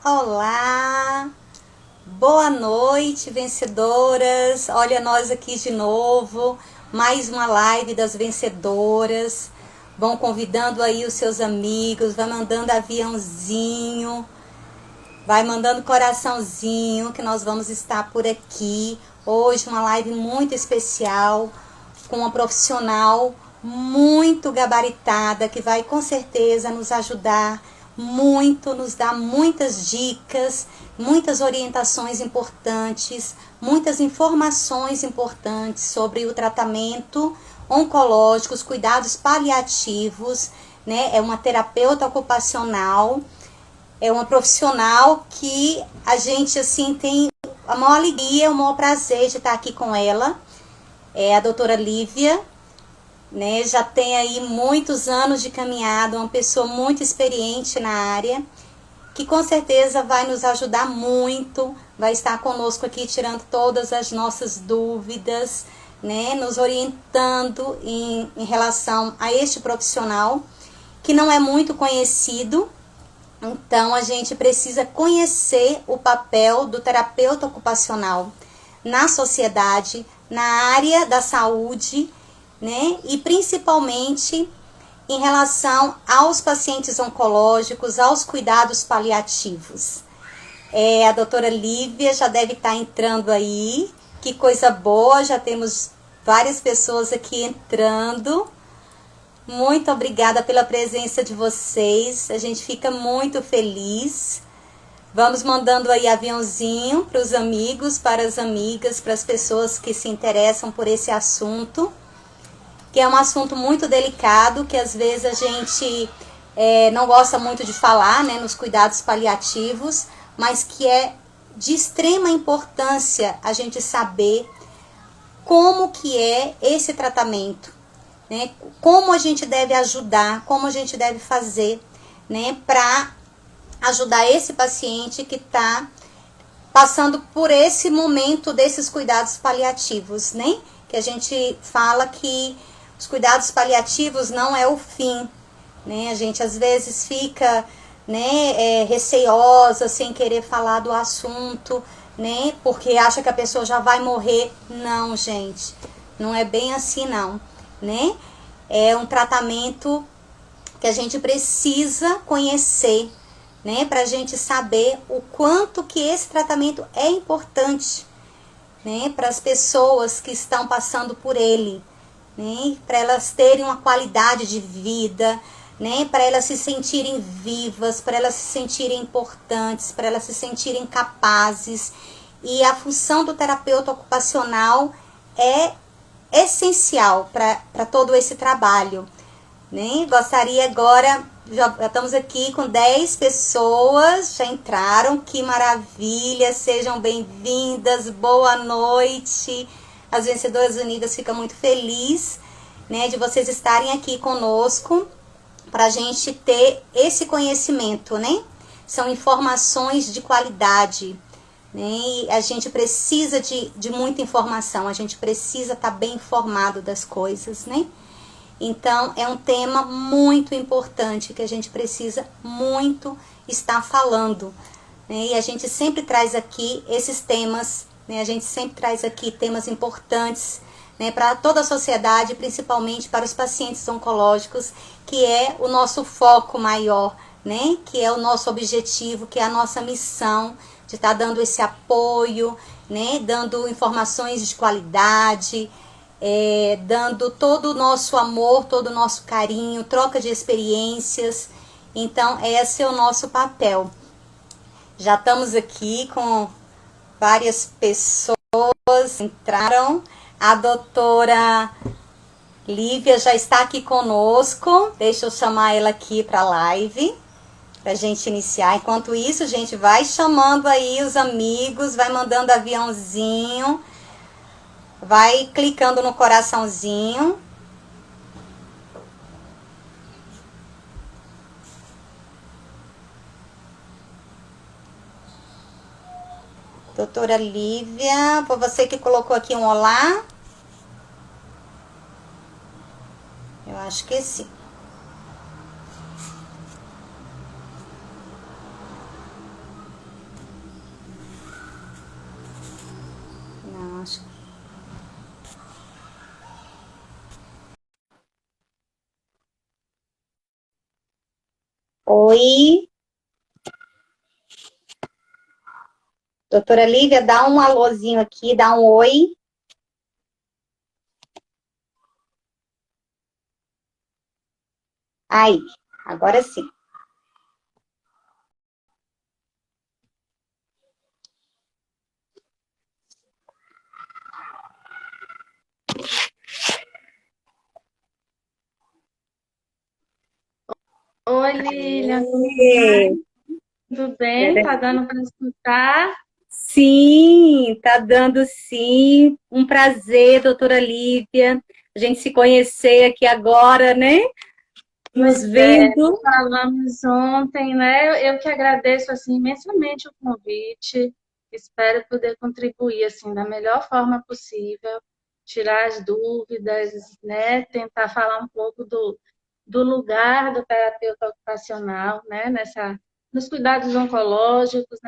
Olá, boa noite, vencedoras. Olha nós aqui de novo, mais uma live das vencedoras. Vão convidando aí os seus amigos, vai mandando aviãozinho, vai mandando coraçãozinho, que nós vamos estar por aqui. Hoje uma live muito especial, com uma profissional muito gabaritada, que vai com certeza nos ajudar muito, nos dá muitas dicas, muitas orientações importantes, muitas informações importantes sobre o tratamento oncológico, os cuidados paliativos, né? É uma terapeuta ocupacional, é uma profissional que a gente assim tem a maior alegria, o maior prazer de estar aqui com ela. É a doutora Lívia, né? Já tem aí muitos anos de caminhada, uma pessoa muito experiente na área, que com certeza vai nos ajudar muito, vai estar conosco aqui tirando todas as nossas dúvidas, né? Nos orientando em relação a este profissional, que não é muito conhecido. Então a gente precisa conhecer o papel do terapeuta ocupacional na sociedade, na área da saúde, né? E principalmente em relação aos pacientes oncológicos, aos cuidados paliativos. A doutora Lívia já deve estar entrando aí, que coisa boa, já temos várias pessoas aqui entrando. Muito obrigada pela presença de vocês, a gente fica muito feliz. Vamos mandando aí aviãozinho para os amigos, para as amigas, para as pessoas que se interessam por esse assunto, que é um assunto muito delicado, que às vezes a gente não gosta muito de falar, né, nos cuidados paliativos, mas que é de extrema importância a gente saber como que é esse tratamento, né, como a gente deve ajudar, como a gente deve fazer, né, para ajudar esse paciente que está passando por esse momento desses cuidados paliativos, né? Que a gente fala que os cuidados paliativos não é o fim, né? A gente às vezes fica, né, receosa, sem querer falar do assunto, né? Porque acha que a pessoa já vai morrer. Não, gente, não é bem assim não, né? É um tratamento que a gente precisa conhecer, né, para a gente saber o quanto que esse tratamento é importante, né, para as pessoas que estão passando por ele, né, para elas terem uma qualidade de vida, né, para elas se sentirem vivas, para elas se sentirem importantes, para elas se sentirem capazes. E a função do terapeuta ocupacional é essencial para todo esse trabalho, né? Gostaria agora, já estamos aqui com 10 pessoas, já entraram, que maravilha, sejam bem-vindas, boa noite. As Vencedoras Unidas fica muito feliz, né, de vocês estarem aqui conosco, para a gente ter esse conhecimento, né? São informações de qualidade, né? E a gente precisa de muita informação, a gente precisa estar bem informado das coisas, né? Então, é um tema muito importante que a gente precisa muito estar falando, né? E a gente sempre traz aqui esses temas, né? A gente sempre traz aqui temas importantes, né, para toda a sociedade, principalmente para os pacientes oncológicos, que é o nosso foco maior, né? Que é o nosso objetivo, que é a nossa missão de estar dando esse apoio, né? Dando informações de qualidade, dando todo o nosso amor, todo o nosso carinho, troca de experiências. Então, esse é o nosso papel. Já estamos aqui com várias pessoas que entraram. A doutora Lívia já está aqui conosco. Deixa eu chamar ela aqui para a live, para a gente iniciar. Enquanto isso, gente, vai chamando aí os amigos, vai mandando aviãozinho, vai clicando no coraçãozinho. Doutora Lívia, foi você que colocou aqui um olá? Eu acho que sim. Oi, doutora Lívia, dá um alôzinho aqui, dá um oi. Aí, agora sim. Oi, Lilian, Aê. tudo bem? Tá dando para escutar? Sim, tá dando sim. Um prazer, doutora Lívia. A gente se conhecer aqui agora, né? Nos Pois é, vendo. falamos ontem, né? Eu que agradeço assim imensamente o convite. Espero poder contribuir assim da melhor forma possível, tirar as dúvidas, né? Tentar falar um pouco do lugar do terapeuta ocupacional, né? Nos cuidados oncológicos,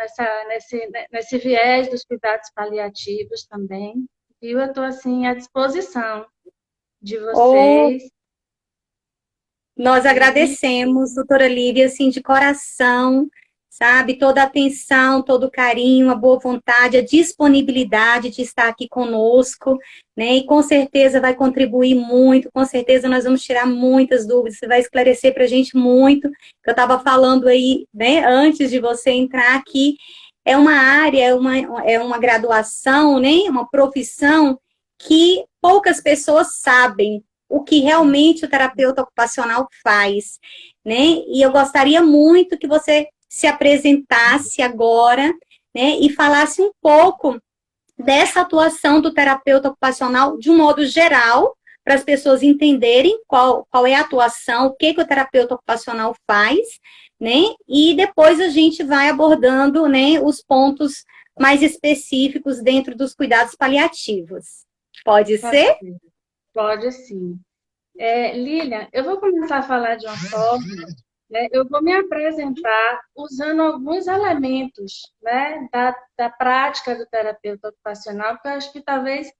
nesse viés dos cuidados paliativos também. E eu estou assim à disposição de Oh, vocês. nós E agradecemos, doutora Lívia, assim, de coração, sabe? Toda a atenção, todo o carinho, a boa vontade, a disponibilidade de estar aqui conosco, né? E com certeza vai contribuir muito, com certeza nós vamos tirar muitas dúvidas, você vai esclarecer para a gente muito, que eu estava falando aí, né, antes de você entrar aqui, é uma área, é uma graduação, né? Uma profissão que poucas pessoas sabem o que realmente o terapeuta ocupacional faz, né? E eu gostaria muito que você se apresentasse agora, né, e falasse um pouco dessa atuação do terapeuta ocupacional de um modo geral, para as pessoas entenderem qual é a atuação, o que o terapeuta ocupacional faz, né? E depois a gente vai abordando, né, os pontos mais específicos dentro dos cuidados paliativos. Pode tá ser? certo, pode sim. Lilian, eu vou começar a falar de uma forma, né? Eu vou me apresentar usando alguns elementos, né, da prática do terapeuta ocupacional, porque eu acho que talvez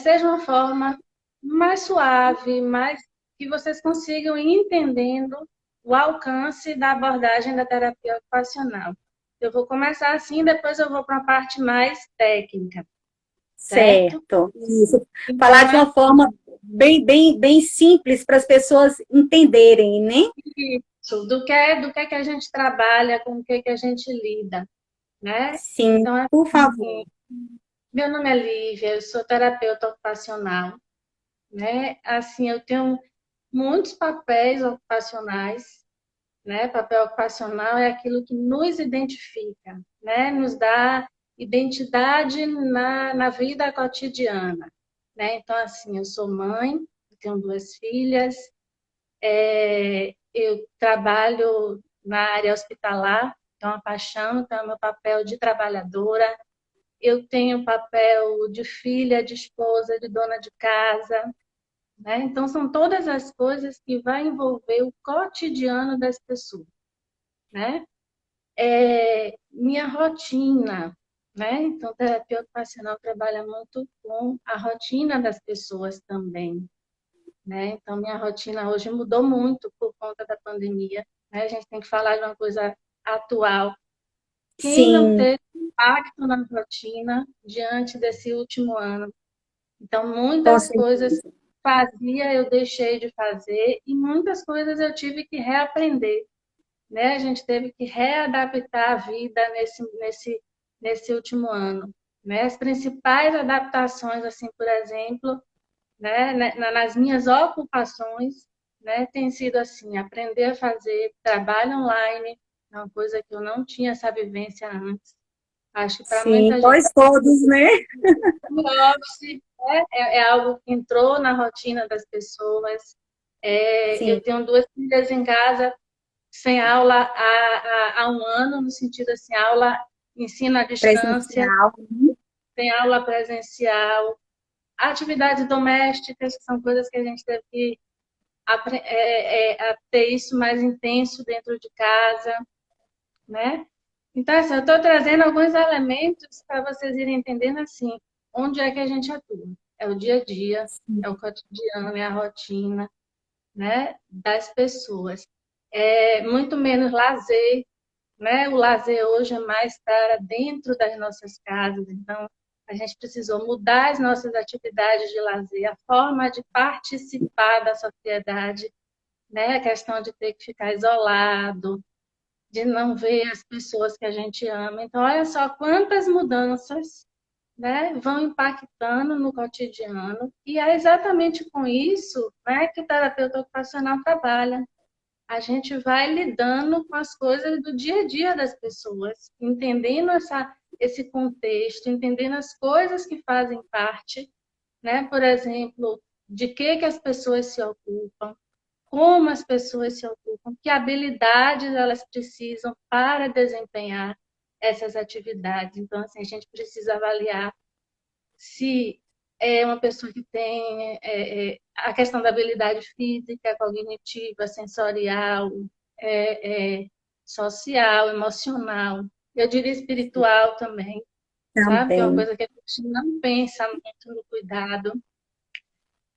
seja uma forma mais suave, mais que vocês consigam ir entendendo o alcance da abordagem da terapia ocupacional. Eu vou começar assim, depois eu vou para a parte mais técnica, certo? Certo. Isso. Falar Então, de uma forma bem simples para as pessoas entenderem, né? isso, do que a gente trabalha, com o que a gente lida, né? Sim, Então, por assim, favor. meu nome é Lívia, eu sou terapeuta ocupacional, né? Assim, eu tenho muitos papéis ocupacionais, né? Papel ocupacional é aquilo que nos identifica, né? Nos dá identidade na vida cotidiana, né? Então, assim, eu sou mãe, eu tenho duas filhas, eu trabalho na área hospitalar, então a paixão, então é o meu papel de trabalhadora. Eu tenho papel de filha, de esposa, de dona de casa, né? Então são todas as coisas que vai envolver o cotidiano das pessoas, né? Minha rotina, né? Então terapia ocupacional trabalha muito com a rotina das pessoas também, né? Então, minha rotina hoje mudou muito por conta da pandemia, né? A gente tem que falar de uma coisa atual. Quem não Sim, teve impacto na rotina diante desse último ano? Então, com muitas coisas certeza. fazia, eu deixei de fazer e muitas coisas eu tive que reaprender, né? A gente teve que readaptar a vida nesse último ano, né? As principais adaptações, assim, por exemplo, né, nas minhas ocupações, né, tem sido assim, aprender a fazer trabalho online, é uma coisa que eu não tinha essa vivência antes. Acho que para Sim, muita gente, nós todos, né? o office, né, é algo que entrou na rotina das pessoas. Eu Sim, tenho duas filhas em casa sem aula há um ano, no sentido assim, aula ensino à distância, presencial. sem aula presencial, atividades domésticas, que são coisas que a gente teve que a ter isso mais intenso dentro de casa, né? Então, assim, eu estou trazendo alguns elementos para vocês irem entendendo, assim, onde é que a gente atua. É o dia a dia, é o cotidiano, é a rotina, né, das pessoas. muito menos lazer, né? O lazer hoje é mais para dentro das nossas casas, então a gente precisou mudar as nossas atividades de lazer, a forma de participar da sociedade, né? A questão de ter que ficar isolado, de não ver as pessoas que a gente ama. Então, olha só quantas mudanças, né, vão impactando no cotidiano, e é exatamente com isso, né, que o terapeuta ocupacional trabalha. A gente vai lidando com as coisas do dia a dia das pessoas, entendendo esse contexto, entendendo as coisas que fazem parte, né? Por exemplo, de que as pessoas se ocupam, como as pessoas se ocupam, que habilidades elas precisam para desempenhar essas atividades. Então, assim, a gente precisa avaliar se é uma pessoa que tem a questão da habilidade física, cognitiva, sensorial, social, emocional, eu diria espiritual também, sabe? Que é uma Também. coisa que a gente não pensa muito no cuidado,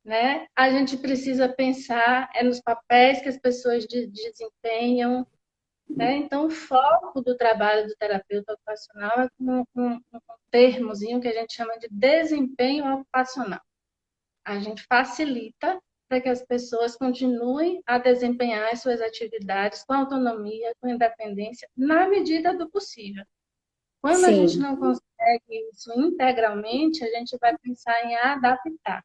né? A gente precisa pensar nos papéis que as pessoas desempenham, né? Então, o foco do trabalho do terapeuta ocupacional é um termozinho que a gente chama de desempenho ocupacional. A gente facilita para que as pessoas continuem a desempenhar as suas atividades com autonomia, com independência, na medida do possível. Quando a gente Sim, não consegue isso integralmente, a gente vai pensar em adaptar.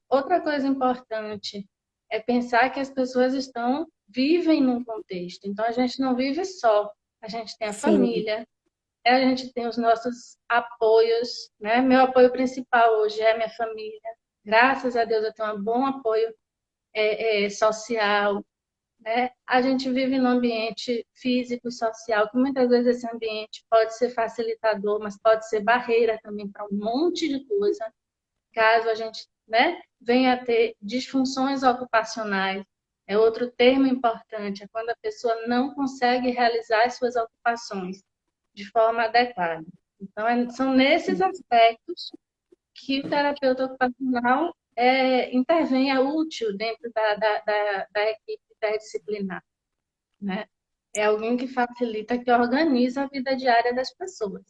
Outra coisa importante é pensar que as pessoas vivem num contexto. Então, a gente não vive só. A gente tem a sim. família, a gente tem os nossos apoios, né? Meu apoio principal hoje é minha família. Graças a Deus eu tenho um bom apoio social, né? A gente vive num ambiente físico e social, que muitas vezes esse ambiente pode ser facilitador, mas pode ser barreira também para um monte de coisa, caso a gente, né, venha a ter disfunções ocupacionais. É outro termo importante, é quando a pessoa não consegue realizar as suas ocupações de forma adequada. Então, são nesses aspectos que o terapeuta ocupacional intervém, é útil dentro da equipe interdisciplinar, né? É alguém que facilita, que organiza a vida diária das pessoas.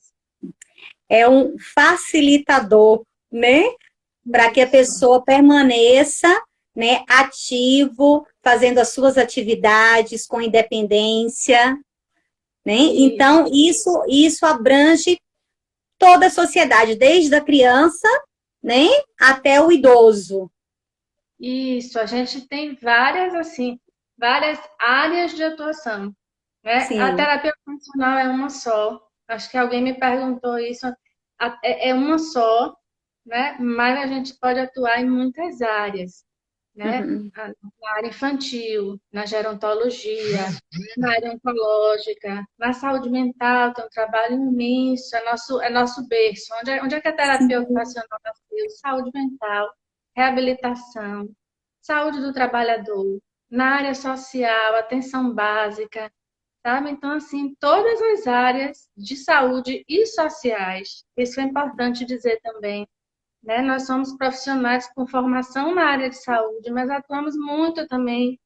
É um facilitador, né? Para que a Isso. pessoa permaneça, né, ativo, fazendo as suas atividades com independência, né? Então, Isso. isso abrange toda a sociedade, desde a criança, né, até o idoso. Isso, a gente tem várias áreas de atuação, né? A Sim. terapia funcional é uma só. Acho que alguém me perguntou isso. É uma só, né? Mas a gente pode atuar em muitas áreas, né? Uhum. Na área infantil, na gerontologia, na área oncológica, na saúde mental, tem um trabalho imenso, é nosso berço. Onde é que a terapia Sim. ocupacional nasceu? Saúde mental, reabilitação, saúde do trabalhador, na área social, atenção básica, sabe? Então, assim, todas as áreas de saúde e sociais, isso é importante dizer também, né? Nós somos profissionais com formação na área de saúde, mas atuamos muito também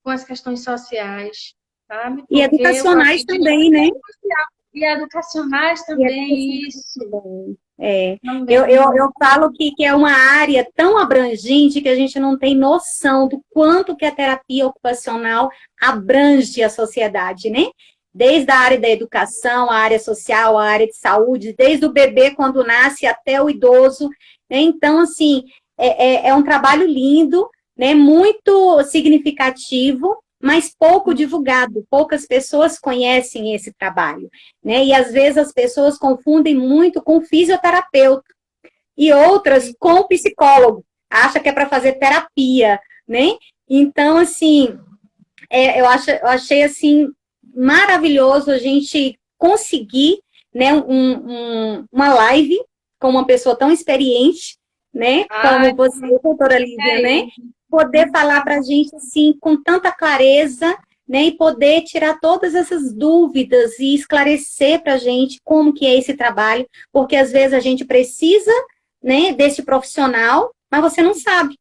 com as questões sociais, sabe? E Porque o educacionais cotidiano também, né? é social. E educacionais E também, educacionais isso também. É. também. Eu falo que é uma área tão abrangente que a gente não tem noção do quanto que a terapia ocupacional abrange a sociedade, né? Desde a área da educação, a área social, a área de saúde, desde o bebê quando nasce até o idoso, né? Então, assim, é um trabalho lindo, né? Muito significativo, mas pouco divulgado. Poucas pessoas conhecem esse trabalho, né? E às vezes as pessoas confundem muito com fisioterapeuta e outras com o psicólogo. Acha que é para fazer terapia, né? Então, assim, eu achei assim maravilhoso a gente conseguir, né, uma live com uma pessoa tão experiente, né, Ai, como você, doutora Lívia, é né, isso. poder falar para a gente assim com tanta clareza, né, e poder tirar todas essas dúvidas e esclarecer para a gente como que é esse trabalho, porque às vezes a gente precisa, né, desse profissional, mas você não sabe.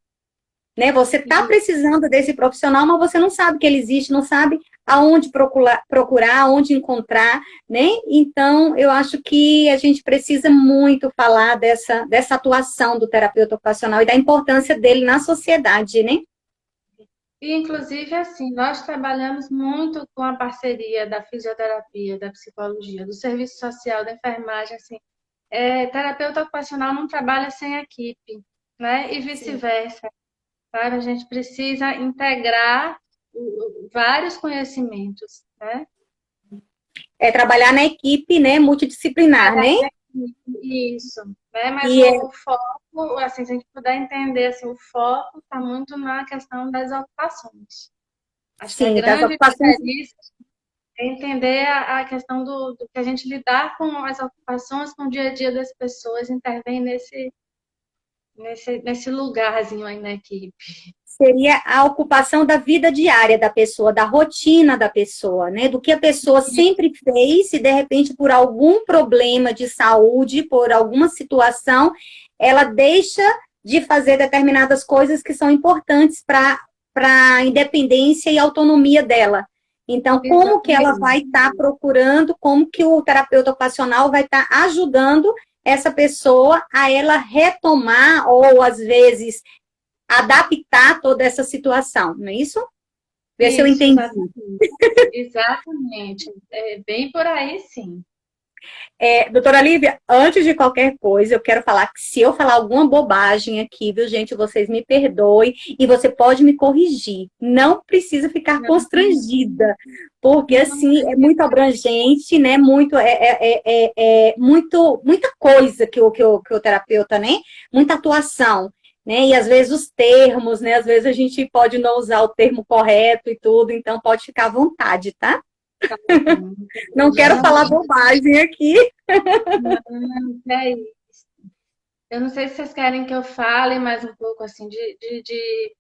né? Você está E, precisando desse profissional, mas você não sabe que ele existe, não sabe aonde procurar, aonde encontrar, né? Então, eu acho que a gente precisa muito falar dessa atuação do terapeuta ocupacional e da importância dele na sociedade, né? inclusive, assim, nós trabalhamos muito com a parceria da fisioterapia, da psicologia, do serviço social, da enfermagem, assim. Terapeuta ocupacional não trabalha sem equipe, né? E Sim. vice-versa, sabe? A gente precisa integrar vários conhecimentos, né? É trabalhar na equipe, né, multidisciplinar, né? Isso, né? Mas E o foco, assim, se a gente puder entender, assim, o foco está muito na questão das ocupações. Acho que a sim, das grande ocupações. diferença é entender a questão do que a gente lidar com as ocupações, com o dia a dia das pessoas, intervém nesse lugarzinho aí na equipe. Seria a ocupação da vida diária da pessoa, da rotina da pessoa, né? Do que a pessoa sempre fez, e de repente, por algum problema de saúde, por alguma situação, ela deixa de fazer determinadas coisas que são importantes para a independência e autonomia dela. Então, como que ela vai Exatamente. estar procurando, como que o terapeuta ocupacional vai estar ajudando essa pessoa a ela retomar, ou às vezes adaptar toda essa situação, não é isso? Ver se eu Isso, entendi. exatamente. Exatamente. É bem por aí, sim. Doutora Lívia, antes de qualquer coisa, eu quero falar que se eu falar alguma bobagem aqui, viu, gente, vocês me perdoem e você pode me corrigir. Não precisa ficar Não, constrangida, porque não assim é tem. muito abrangente, né? Muita coisa que o terapeuta, né? Muita atuação. Né? E às vezes os termos, né? Às vezes a gente pode não usar o termo correto e tudo, então pode ficar à vontade, tá? Tá bom, não tem Não quero problema falar não. bobagem aqui. Não, é isso. Eu não sei se vocês querem que eu fale mais um pouco assim de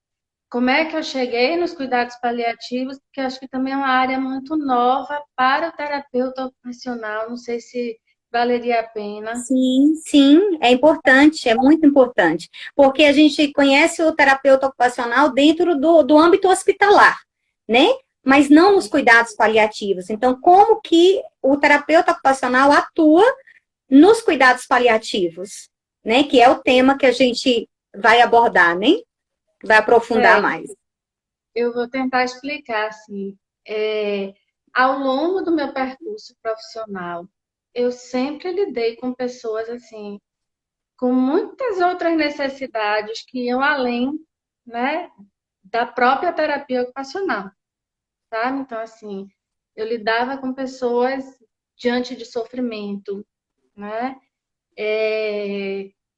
como é que eu cheguei nos cuidados paliativos, porque acho que também é uma área muito nova para o terapeuta ocupacional. Não sei se valeria a pena. Sim, sim, é importante, é muito importante, porque a gente conhece o terapeuta ocupacional dentro do âmbito hospitalar, né? Mas não nos cuidados paliativos. Então, como que o terapeuta ocupacional atua nos cuidados paliativos, né? Que é o tema que a gente vai abordar, né? Vai aprofundar É, mais. eu vou tentar explicar assim. É, Ao longo do meu percurso profissional, eu sempre lidei com pessoas assim, com muitas outras necessidades que iam além, né, da própria terapia ocupacional, sabe? Então, assim, eu lidava com pessoas diante de sofrimento, né?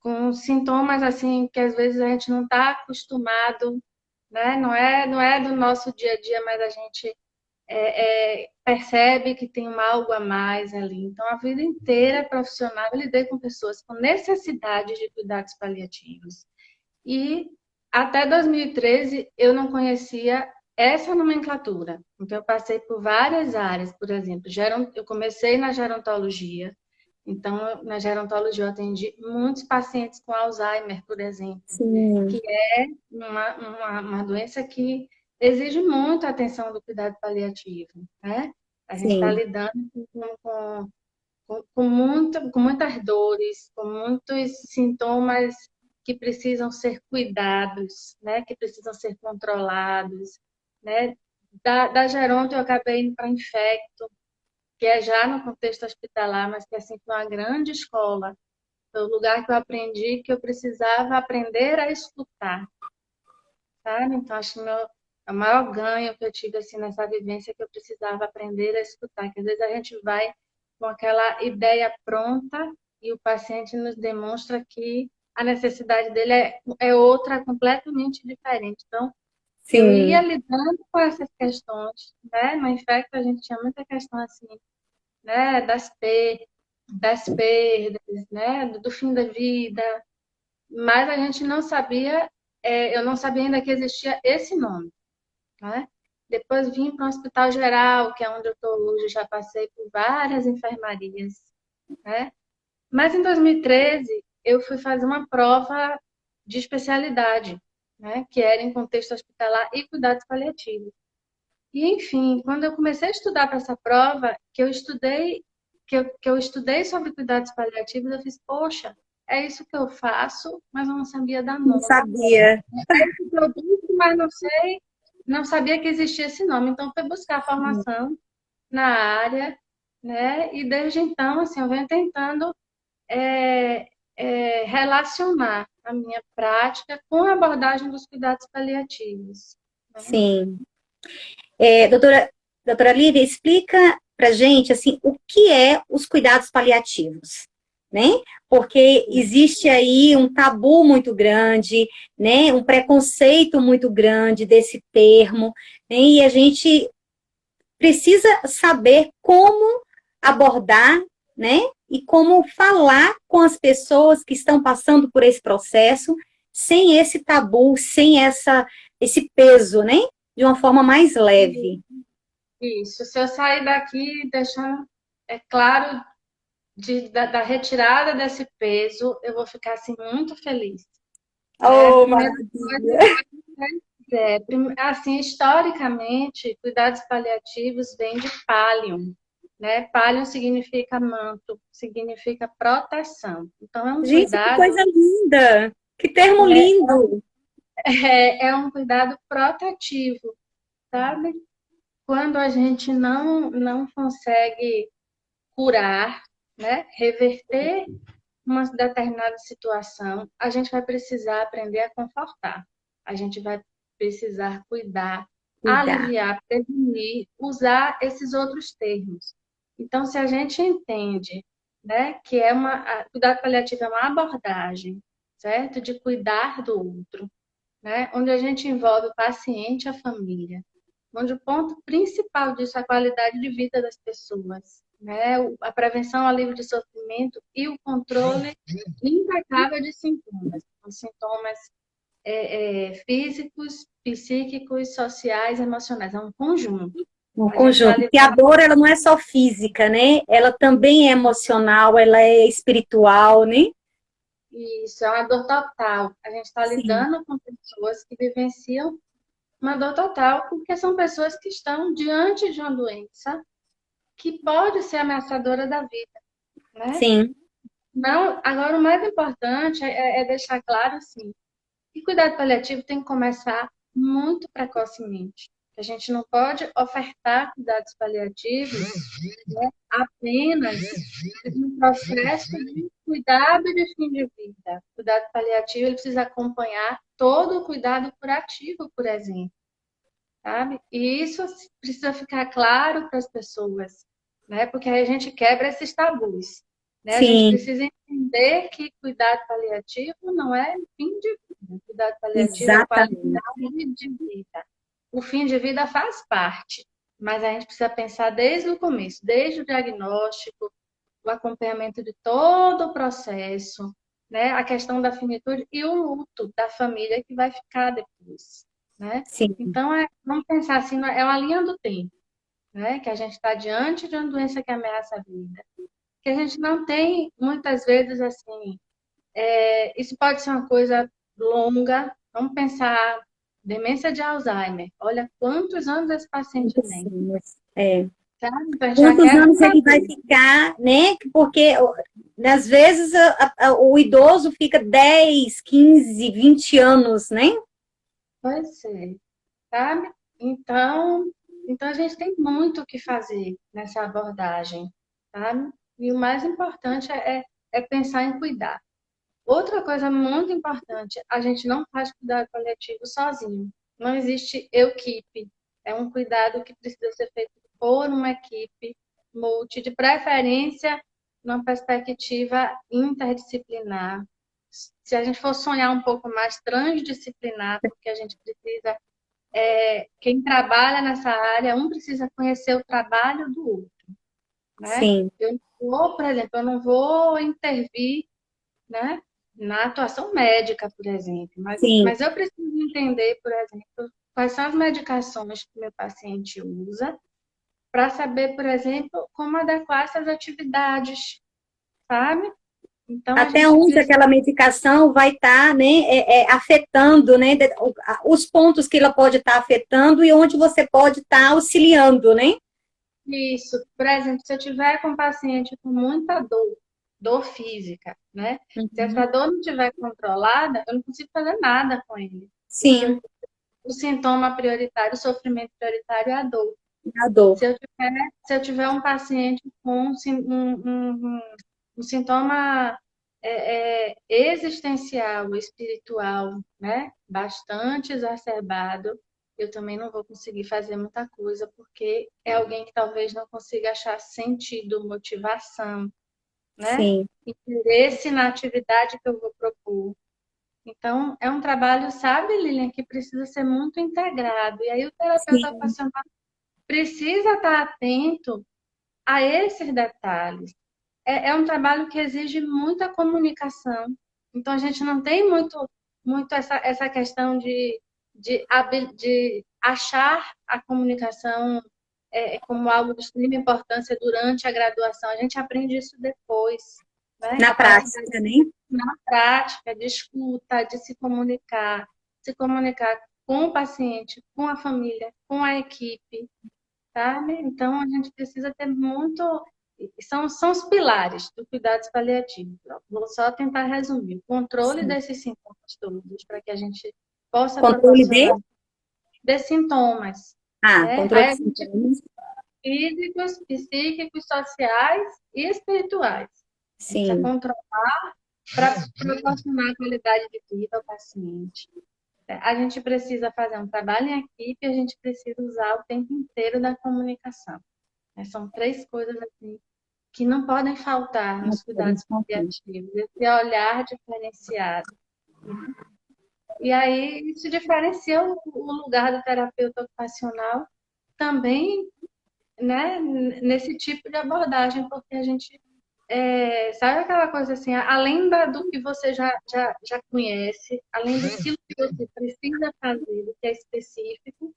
Com sintomas assim que às vezes a gente não está acostumado, né? Não é do nosso dia a dia, mas a gente percebe que tem um algo a mais ali. Então, a vida inteira profissional, eu lidei com pessoas com necessidade de cuidados paliativos. E até 2013 eu não conhecia essa nomenclatura. Então, eu passei por várias áreas, por exemplo, eu comecei na gerontologia. Então, na gerontologia, eu atendi muitos pacientes com Alzheimer, por exemplo, Sim, que é uma doença que exige muito a atenção do cuidado paliativo, né? A gente está sim, lidando com muitas dores, com muitos sintomas que precisam ser cuidados, né? Que precisam ser controlados, né? Da geronto eu acabei indo para infecto, que é já no contexto hospitalar, mas que assim foi uma grande escola. Foi o lugar que eu aprendi que eu precisava aprender a escutar, sabe? Então acho que o maior ganho que eu tive assim nessa vivência é que eu precisava aprender a escutar, que às vezes a gente vai com aquela ideia pronta e o paciente nos demonstra que a necessidade dele é outra, completamente diferente. Então, eu ia sim, lidando com essas questões, né? No Infecto a gente tinha muita questão assim, né? Das perdas, né? Do fim da vida, mas a gente não sabia, eu não sabia ainda que existia esse nome, né? Depois vim para o Hospital Geral, que é onde eu estou hoje, já passei por várias enfermarias, né? Mas em 2013 eu fui fazer uma prova de especialidade. né? Que era em contexto hospitalar e cuidados paliativos. E, enfim, quando eu comecei a estudar para essa prova, que eu estudei sobre cuidados paliativos, eu fiz, poxa, é isso que eu faço, mas eu não sabia dar Não nome. sabia. É isso que eu busco, mas não sabia que existia esse nome. Então, fui buscar formação na área, né? E desde então, assim, eu venho tentando é, relacionar a minha prática com a abordagem dos cuidados paliativos, né? Sim. Doutora Lívia, explica para gente assim o que é os cuidados paliativos, né? Porque existe aí um tabu muito grande, né? Um preconceito muito grande desse termo, né? E a gente precisa saber como abordar, né? E como falar com as pessoas que estão passando por esse processo sem esse tabu, sem esse peso, né? De uma forma mais leve. Isso. Se eu sair daqui deixando claro da retirada desse peso, eu vou ficar assim muito feliz, né? A Oh, primeira maravilha. coisa assim, historicamente, cuidados paliativos vêm de pallium, né? Pallium significa manto, significa proteção. Então é um Gente, que cuidado, coisa linda! Que termo né? lindo! É um cuidado protetivo, sabe? Quando a gente não consegue curar, né? Reverter uma determinada situação, a gente vai precisar aprender a confortar. A gente vai precisar cuidar, Cuidar. aliviar, prevenir, usar esses outros termos. Então, se a gente entende, né, que cuidado paliativo é uma abordagem, certo? De cuidar do outro, né? Onde a gente envolve o paciente e a família, onde o ponto principal disso é a qualidade de vida das pessoas, né? A prevenção, o alívio de sofrimento e o controle impecável de sintomas. Os sintomas físicos, psíquicos, sociais, emocionais. É um conjunto. Um A gente está conjunto. Porque a lidando dor, ela não é só física, né? Ela também é emocional, ela é espiritual, né? isso, é uma dor total. A gente está Sim, lidando com pessoas que vivenciam uma dor total, porque são pessoas que estão diante de uma doença que pode ser ameaçadora da vida, né? sim, Não, agora o mais importante é deixar claro assim, que cuidado paliativo tem que começar muito precocemente. A gente não pode ofertar cuidados paliativos, né, apenas no processo de cuidado de fim de vida. O cuidado paliativo ele precisa acompanhar todo o cuidado curativo, por exemplo, sabe? E isso precisa ficar claro para as pessoas, né? Porque aí a gente quebra esses tabus, né? A gente sim, precisa entender que cuidado paliativo não é fim de vida. Cuidado paliativo é exatamente. qualidade de vida. O fim de vida faz parte, mas a gente precisa pensar desde o começo, desde o diagnóstico, o acompanhamento de todo o processo, né? A questão da finitude e o luto da família que vai ficar depois, né? Sim, Então, vamos pensar assim, é uma linha do tempo, né? Que a gente está diante de uma doença que ameaça a vida, que a gente não tem, muitas vezes, assim, isso pode ser uma coisa longa. Vamos pensar, demência de Alzheimer. Olha quantos anos esse paciente tem, sim. É. sabe? Então, a gente já Quantos quebra um anos ele vai tabu. ficar, né? Porque às vezes o idoso fica 10, 15, 20 anos, né? Pois é, sabe? Então a gente tem muito o que fazer nessa abordagem, sabe? E o mais importante é pensar em cuidar. Outra coisa muito importante, a gente não faz cuidado paliativo sozinho. Não existe equipe. É um cuidado que precisa ser feito por uma equipe de preferência numa perspectiva interdisciplinar. Se a gente for sonhar um pouco mais transdisciplinar, porque a gente precisa quem trabalha nessa área, um precisa conhecer o trabalho do outro, né? Sim, Eu não vou, por exemplo, eu não vou intervir, né, na atuação médica, por exemplo, sim, mas eu preciso entender, por exemplo, quais são as medicações que o meu paciente usa, para saber, por exemplo, como adequar essas atividades, sabe? Então, a Até gente onde precisa. aquela medicação vai estar, né, afetando, né, os pontos que ela pode estar afetando e onde você pode estar auxiliando, né? Isso, por exemplo, se eu tiver com um paciente com muita dor, dor física, né? Se essa Uhum. dor não estiver controlada, eu não consigo fazer nada com ele, porque Sim, o sintoma prioritário, o sofrimento prioritário é a dor. a dor. Se eu tiver um paciente com um sintoma existencial, espiritual, né, bastante exacerbado, eu também não vou conseguir fazer muita coisa, porque é alguém que talvez não consiga achar sentido, motivação, né, Sim, interesse na atividade que eu vou propor. Então, é um trabalho, sabe, Lilian, que precisa ser muito integrado. E aí o terapeuta sim, ocupacional precisa estar atento a esses detalhes. É um trabalho que exige muita comunicação. Então, a gente não tem muito essa questão de achar a comunicação como algo de extrema importância durante a graduação. A gente aprende isso depois, né? na Capacidade prática, né? na prática de escuta, de se comunicar com o paciente, com a família, com a equipe, sabe? Então, a gente precisa ter muito. São os pilares do cuidados paliativos. Vou só tentar resumir. O controle Sim. desses sintomas todos, para que a gente possa Controle de? proporcionar desses sintomas, né? Controle Aí de a gente sintomas. físicos, psíquicos, sociais e espirituais. A gente precisa Sim, controlar para proporcionar qualidade de vida ao paciente. A gente precisa fazer um trabalho em equipe, a gente precisa usar o tempo inteiro da comunicação. São três coisas assim que não podem faltar não nos podemos cuidados contar. paliativos. Esse olhar diferenciado. E aí isso diferencia o lugar do terapeuta ocupacional também, né, nesse tipo de abordagem, porque a gente sabe aquela coisa assim, além do que você já conhece, além daquilo que você precisa fazer, do que é específico,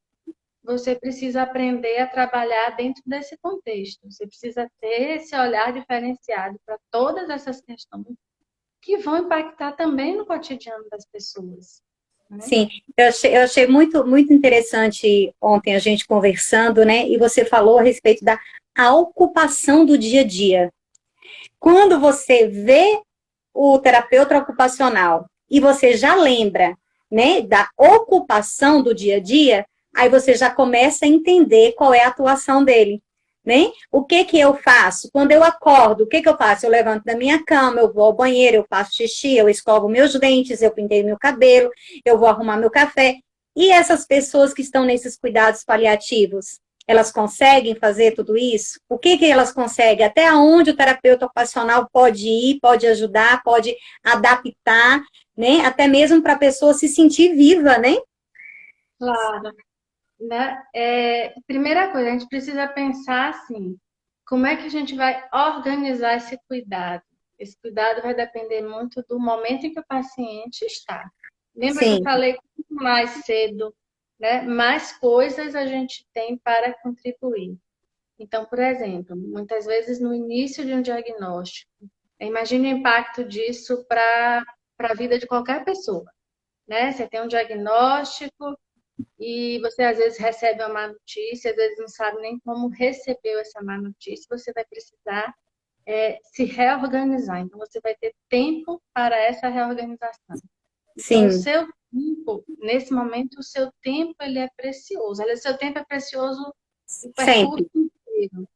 você precisa aprender a trabalhar dentro desse contexto. Você precisa ter esse olhar diferenciado para todas essas questões que vão impactar também no cotidiano das pessoas, né? Sim, eu achei muito, muito interessante ontem a gente conversando, né? E você falou a respeito da a ocupação do dia a dia. Quando você vê o terapeuta ocupacional e você já lembra, né, da ocupação do dia a dia, aí você já começa a entender qual é a atuação dele, né? O que que eu faço? Quando eu acordo, o que que eu faço? Eu levanto da minha cama, eu vou ao banheiro, eu faço xixi, eu escovo meus dentes, eu pintei meu cabelo, eu vou arrumar meu café. E essas pessoas que estão nesses cuidados paliativos, elas conseguem fazer tudo isso? O que que elas conseguem? Até onde o terapeuta ocupacional pode ir, pode ajudar, pode adaptar, né? Até mesmo para a pessoa se sentir viva, né? Claro, né? Primeira coisa, a gente precisa pensar assim, como é que a gente vai organizar esse cuidado? Esse cuidado vai depender muito do momento em que o paciente está. Lembra que eu Sim, falei que mais cedo, né? Mais coisas a gente tem para contribuir. Então, por exemplo, muitas vezes no início de um diagnóstico, imagine o impacto disso para a vida de qualquer pessoa, né? Você tem um diagnóstico e você às vezes recebe uma má notícia, às vezes não sabe nem como recebeu essa má notícia, você vai precisar se reorganizar. Então, você vai ter tempo para essa reorganização. Então, o sim, seu tempo, nesse momento, o seu tempo ele é precioso. O seu tempo é precioso o percurso sempre. inteiro,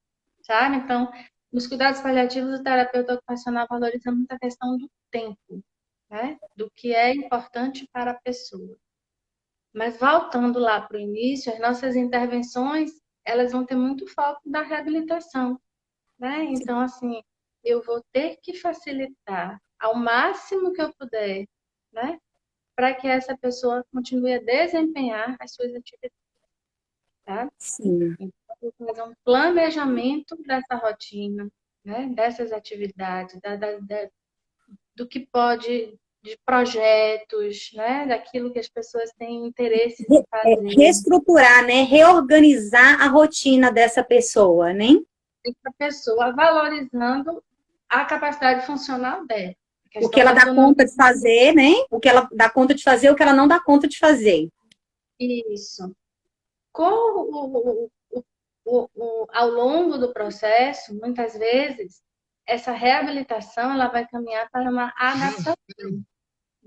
sabe? Então, nos cuidados paliativos, o terapeuta ocupacional valoriza muito a questão do tempo, né? Do que é importante para a pessoa. Mas voltando lá para o início, as nossas intervenções, elas vão ter muito foco da reabilitação, né? Então, assim, eu vou ter que facilitar ao máximo que eu puder, né? Para que essa pessoa continue a desempenhar as suas atividades, tá? Sim. Então, eu vou fazer um planejamento dessa rotina, né? Dessas atividades, do que pode, de projetos, né? Daquilo que as pessoas têm interesses em fazer. Reestruturar, né? Reorganizar a rotina dessa pessoa, né? Essa pessoa valorizando a capacidade funcional dela. A O que questão da ela dá autonomia. conta de fazer, né? O que ela dá conta de fazer, o que ela não dá conta de fazer. Isso. Com ao longo do processo, muitas vezes, essa reabilitação ela vai caminhar para uma adaptação.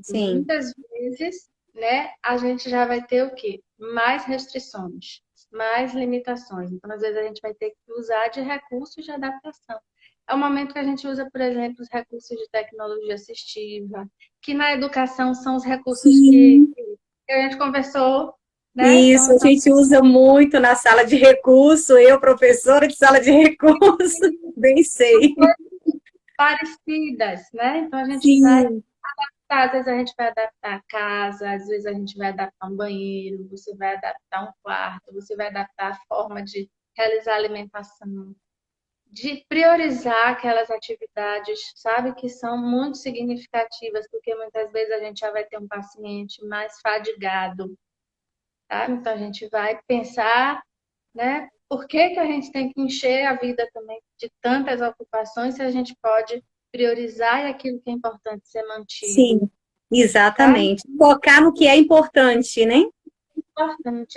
Sim, Muitas vezes, né, a gente já vai ter o quê? Mais restrições, mais limitações. Então, às vezes, a gente vai ter que usar de recursos de adaptação. É o momento que a gente usa, por exemplo, os recursos de tecnologia assistiva, que na educação são os recursos sim. que a gente conversou, né? Isso, Então, a são gente usa muito na sala de recurso, eu, professora de sala de recurso, bem sei. parecidas, né? Então, a gente vai Sim, às vezes a gente vai adaptar a casa, às vezes a gente vai adaptar um banheiro, você vai adaptar um quarto, você vai adaptar a forma de realizar a alimentação, de priorizar aquelas atividades, sabe, que são muito significativas, porque muitas vezes a gente já vai ter um paciente mais fadigado, tá? Então a gente vai pensar, né, por que que a gente tem que encher a vida também de tantas ocupações se a gente pode priorizar e aquilo que é importante ser mantido, sim, tá? exatamente. Focar no que é importante, né? Importante.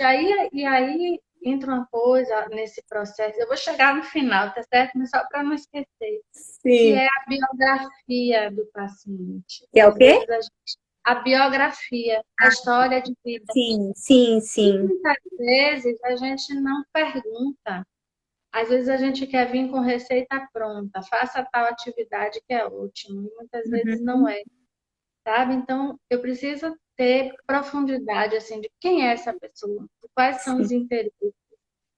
E aí entra uma coisa nesse processo, eu vou chegar no final, tá certo? Mas só para não esquecer, que Sim. é a biografia do paciente. Que é o Às quê? vezes a biografia, a história de vida. Sim, sim, E sim. muitas vezes a gente não pergunta. Às vezes a gente quer vir com receita pronta, faça tal atividade que é ótimo, e muitas vezes não Uhum. é, sabe? Então, eu preciso ter profundidade, assim, de quem é essa pessoa, quais são Sim. os interesses,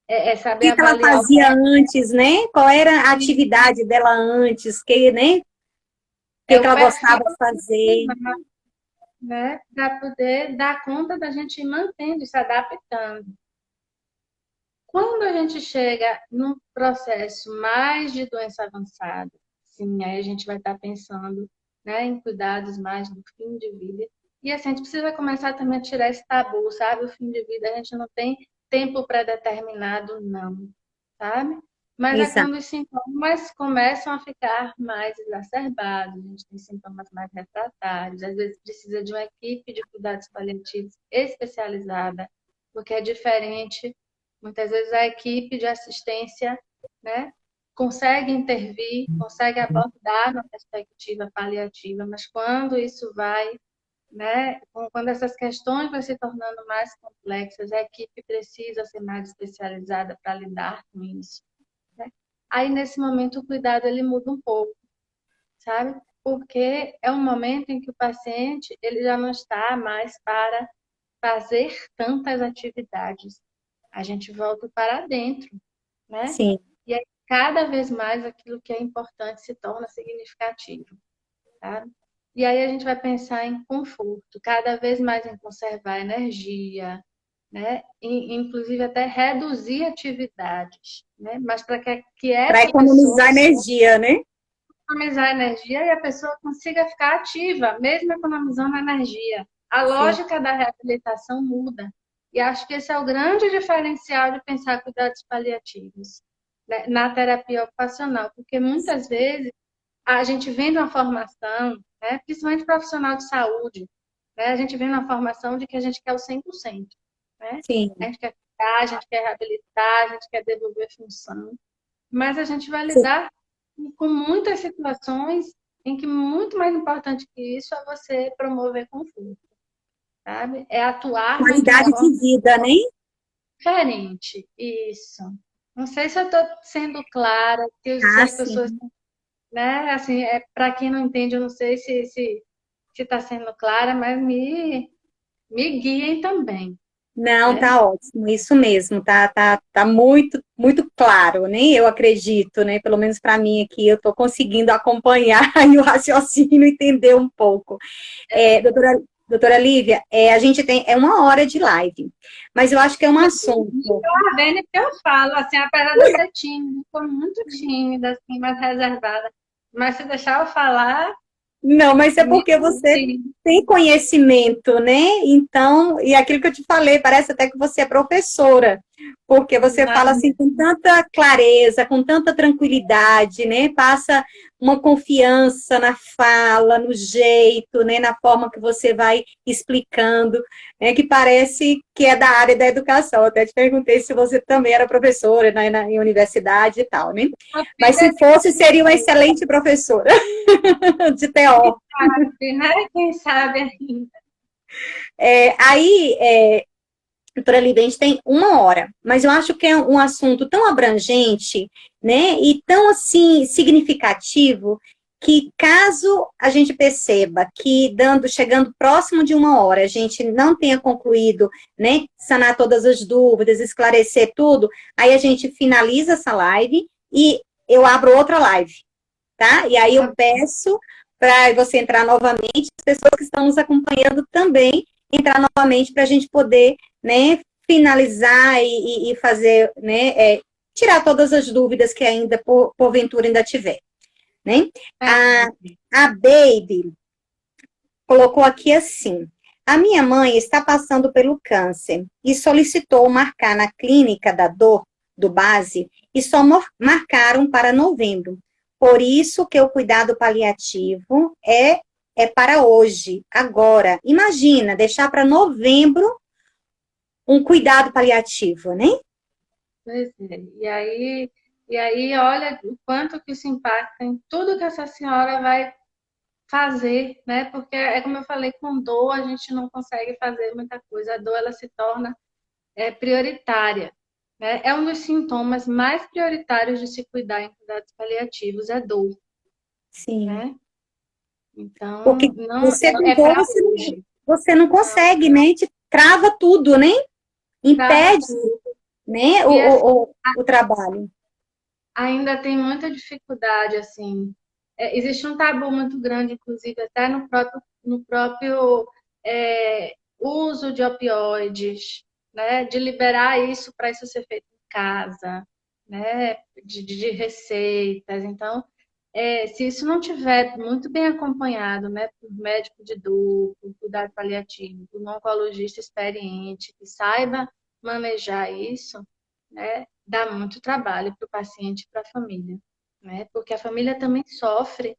é O saber que que ela avaliar o fazia antes, né? Qual era a perfil, atividade dela antes, que, né? O que é que o ela perfil, gostava de fazer. né, para poder dar conta da gente ir mantendo, se adaptando. Quando a gente chega num processo mais de doença avançada, sim, aí a gente vai estar pensando, né, em cuidados mais no fim de vida. E assim, a gente precisa começar também a tirar esse tabu, sabe? O fim de vida, a gente não tem tempo pré-determinado, não, sabe? Mas é Exato. quando os sintomas começam a ficar mais exacerbados, a gente tem sintomas mais refratários, às vezes precisa de uma equipe de cuidados paliativos especializada, porque é diferente. Muitas vezes a equipe de assistência, né, consegue intervir, consegue abordar na perspectiva paliativa, mas quando isso vai, né, quando essas questões vão se tornando mais complexas, a equipe precisa ser mais especializada para lidar com isso, né? Aí nesse momento o cuidado ele muda um pouco, sabe? Porque é um momento em que o paciente ele já não está mais para fazer tantas atividades. A gente volta para dentro, né? Sim. E aí, cada vez mais aquilo que é importante se torna significativo, tá? E aí a gente vai pensar em conforto, cada vez mais em conservar energia, né? Inclusive até reduzir atividades, né? Mas para que Para essa pessoa economizar energia, né? economizar energia e a pessoa consiga ficar ativa, mesmo economizando energia. A Sim. lógica da reabilitação muda. E acho que esse é o grande diferencial de pensar cuidados paliativos, né, na terapia ocupacional, porque muitas vezes a gente vem de uma formação, né, principalmente profissional de saúde, né, a gente vem de uma formação de que a gente quer o 100%, né? A Sim. gente quer cuidar, a gente quer reabilitar, a gente quer devolver função, mas a gente vai Sim. lidar com muitas situações em que muito mais importante que isso é você promover conforto, sabe? É atuar de uma Qualidade forma de vida, né? diferente. Isso. Não sei se eu estou sendo clara, se Ah, as pessoas, sim. né? Assim, para quem não entende, eu não sei se está sendo clara, mas me guiem também, Não, né? tá ótimo, isso mesmo, tá muito, muito claro, né? Eu acredito, né? Pelo menos para mim aqui, eu estou conseguindo acompanhar aí o raciocínio, entender um pouco. Doutora Lívia, a gente tem, é 1 hora de live, mas eu acho que é um assunto. Tá vendo que eu falo, assim, apesar de eu ser tímida, sou muito tímida, assim, mais reservada. Mas se deixar eu falar, Não, mas é porque você Sim. tem conhecimento, né? Então, e aquilo que eu te falei, parece até que você é professora, porque você fala assim com tanta clareza, com tanta tranquilidade, né? Passa uma confiança na fala, no jeito, né? Na forma que você vai explicando, né? Que parece que é da área da educação. Eu até te perguntei se você também era professora em universidade e tal, né? A Mas vida se é fosse, seria uma excelente professora de TO. sabe, né? Quem sabe ainda. Doutora Lívia, a gente tem uma hora, mas eu acho que é um assunto tão abrangente, né, e tão, assim, significativo, que caso a gente perceba que, chegando próximo de uma hora, a gente não tenha concluído, né, sanar todas as dúvidas, esclarecer tudo, aí a gente finaliza essa live e eu abro outra live, tá? E aí eu peço para você entrar novamente, as pessoas que estão nos acompanhando também entrar novamente para a gente poder, né, finalizar e fazer, né, tirar todas as dúvidas que ainda, porventura, ainda tiver, né? É, A Baby colocou aqui assim: a minha mãe está passando pelo câncer e solicitou marcar na clínica da dor do base e só marcaram para novembro. Por isso que o cuidado paliativo é para hoje, agora. Imagina, deixar para novembro um cuidado paliativo, né? pois é. E aí, olha o quanto que isso impacta em tudo que essa senhora vai fazer, né? Porque é como eu falei, com dor a gente não consegue fazer muita coisa. A dor ela se torna prioritária, né? É um dos sintomas mais prioritários de se cuidar em cuidados paliativos, é dor, Sim. né? Então, Porque não você com é dor, para hoje. você não Não, consegue, né? Te trava tudo, né? trava Impede, tudo. né, E assim, o trabalho. ainda tem muita dificuldade, assim. Existe um tabu muito grande, inclusive, até no próprio uso de opioides, né? De liberar isso para isso ser feito em casa, né? De receitas. Então, se isso não tiver muito bem acompanhado, né, por médico de dor, por cuidado paliativo, por um oncologista experiente que saiba manejar isso, né, dá muito trabalho para o paciente e para a família, né? Porque a família também sofre.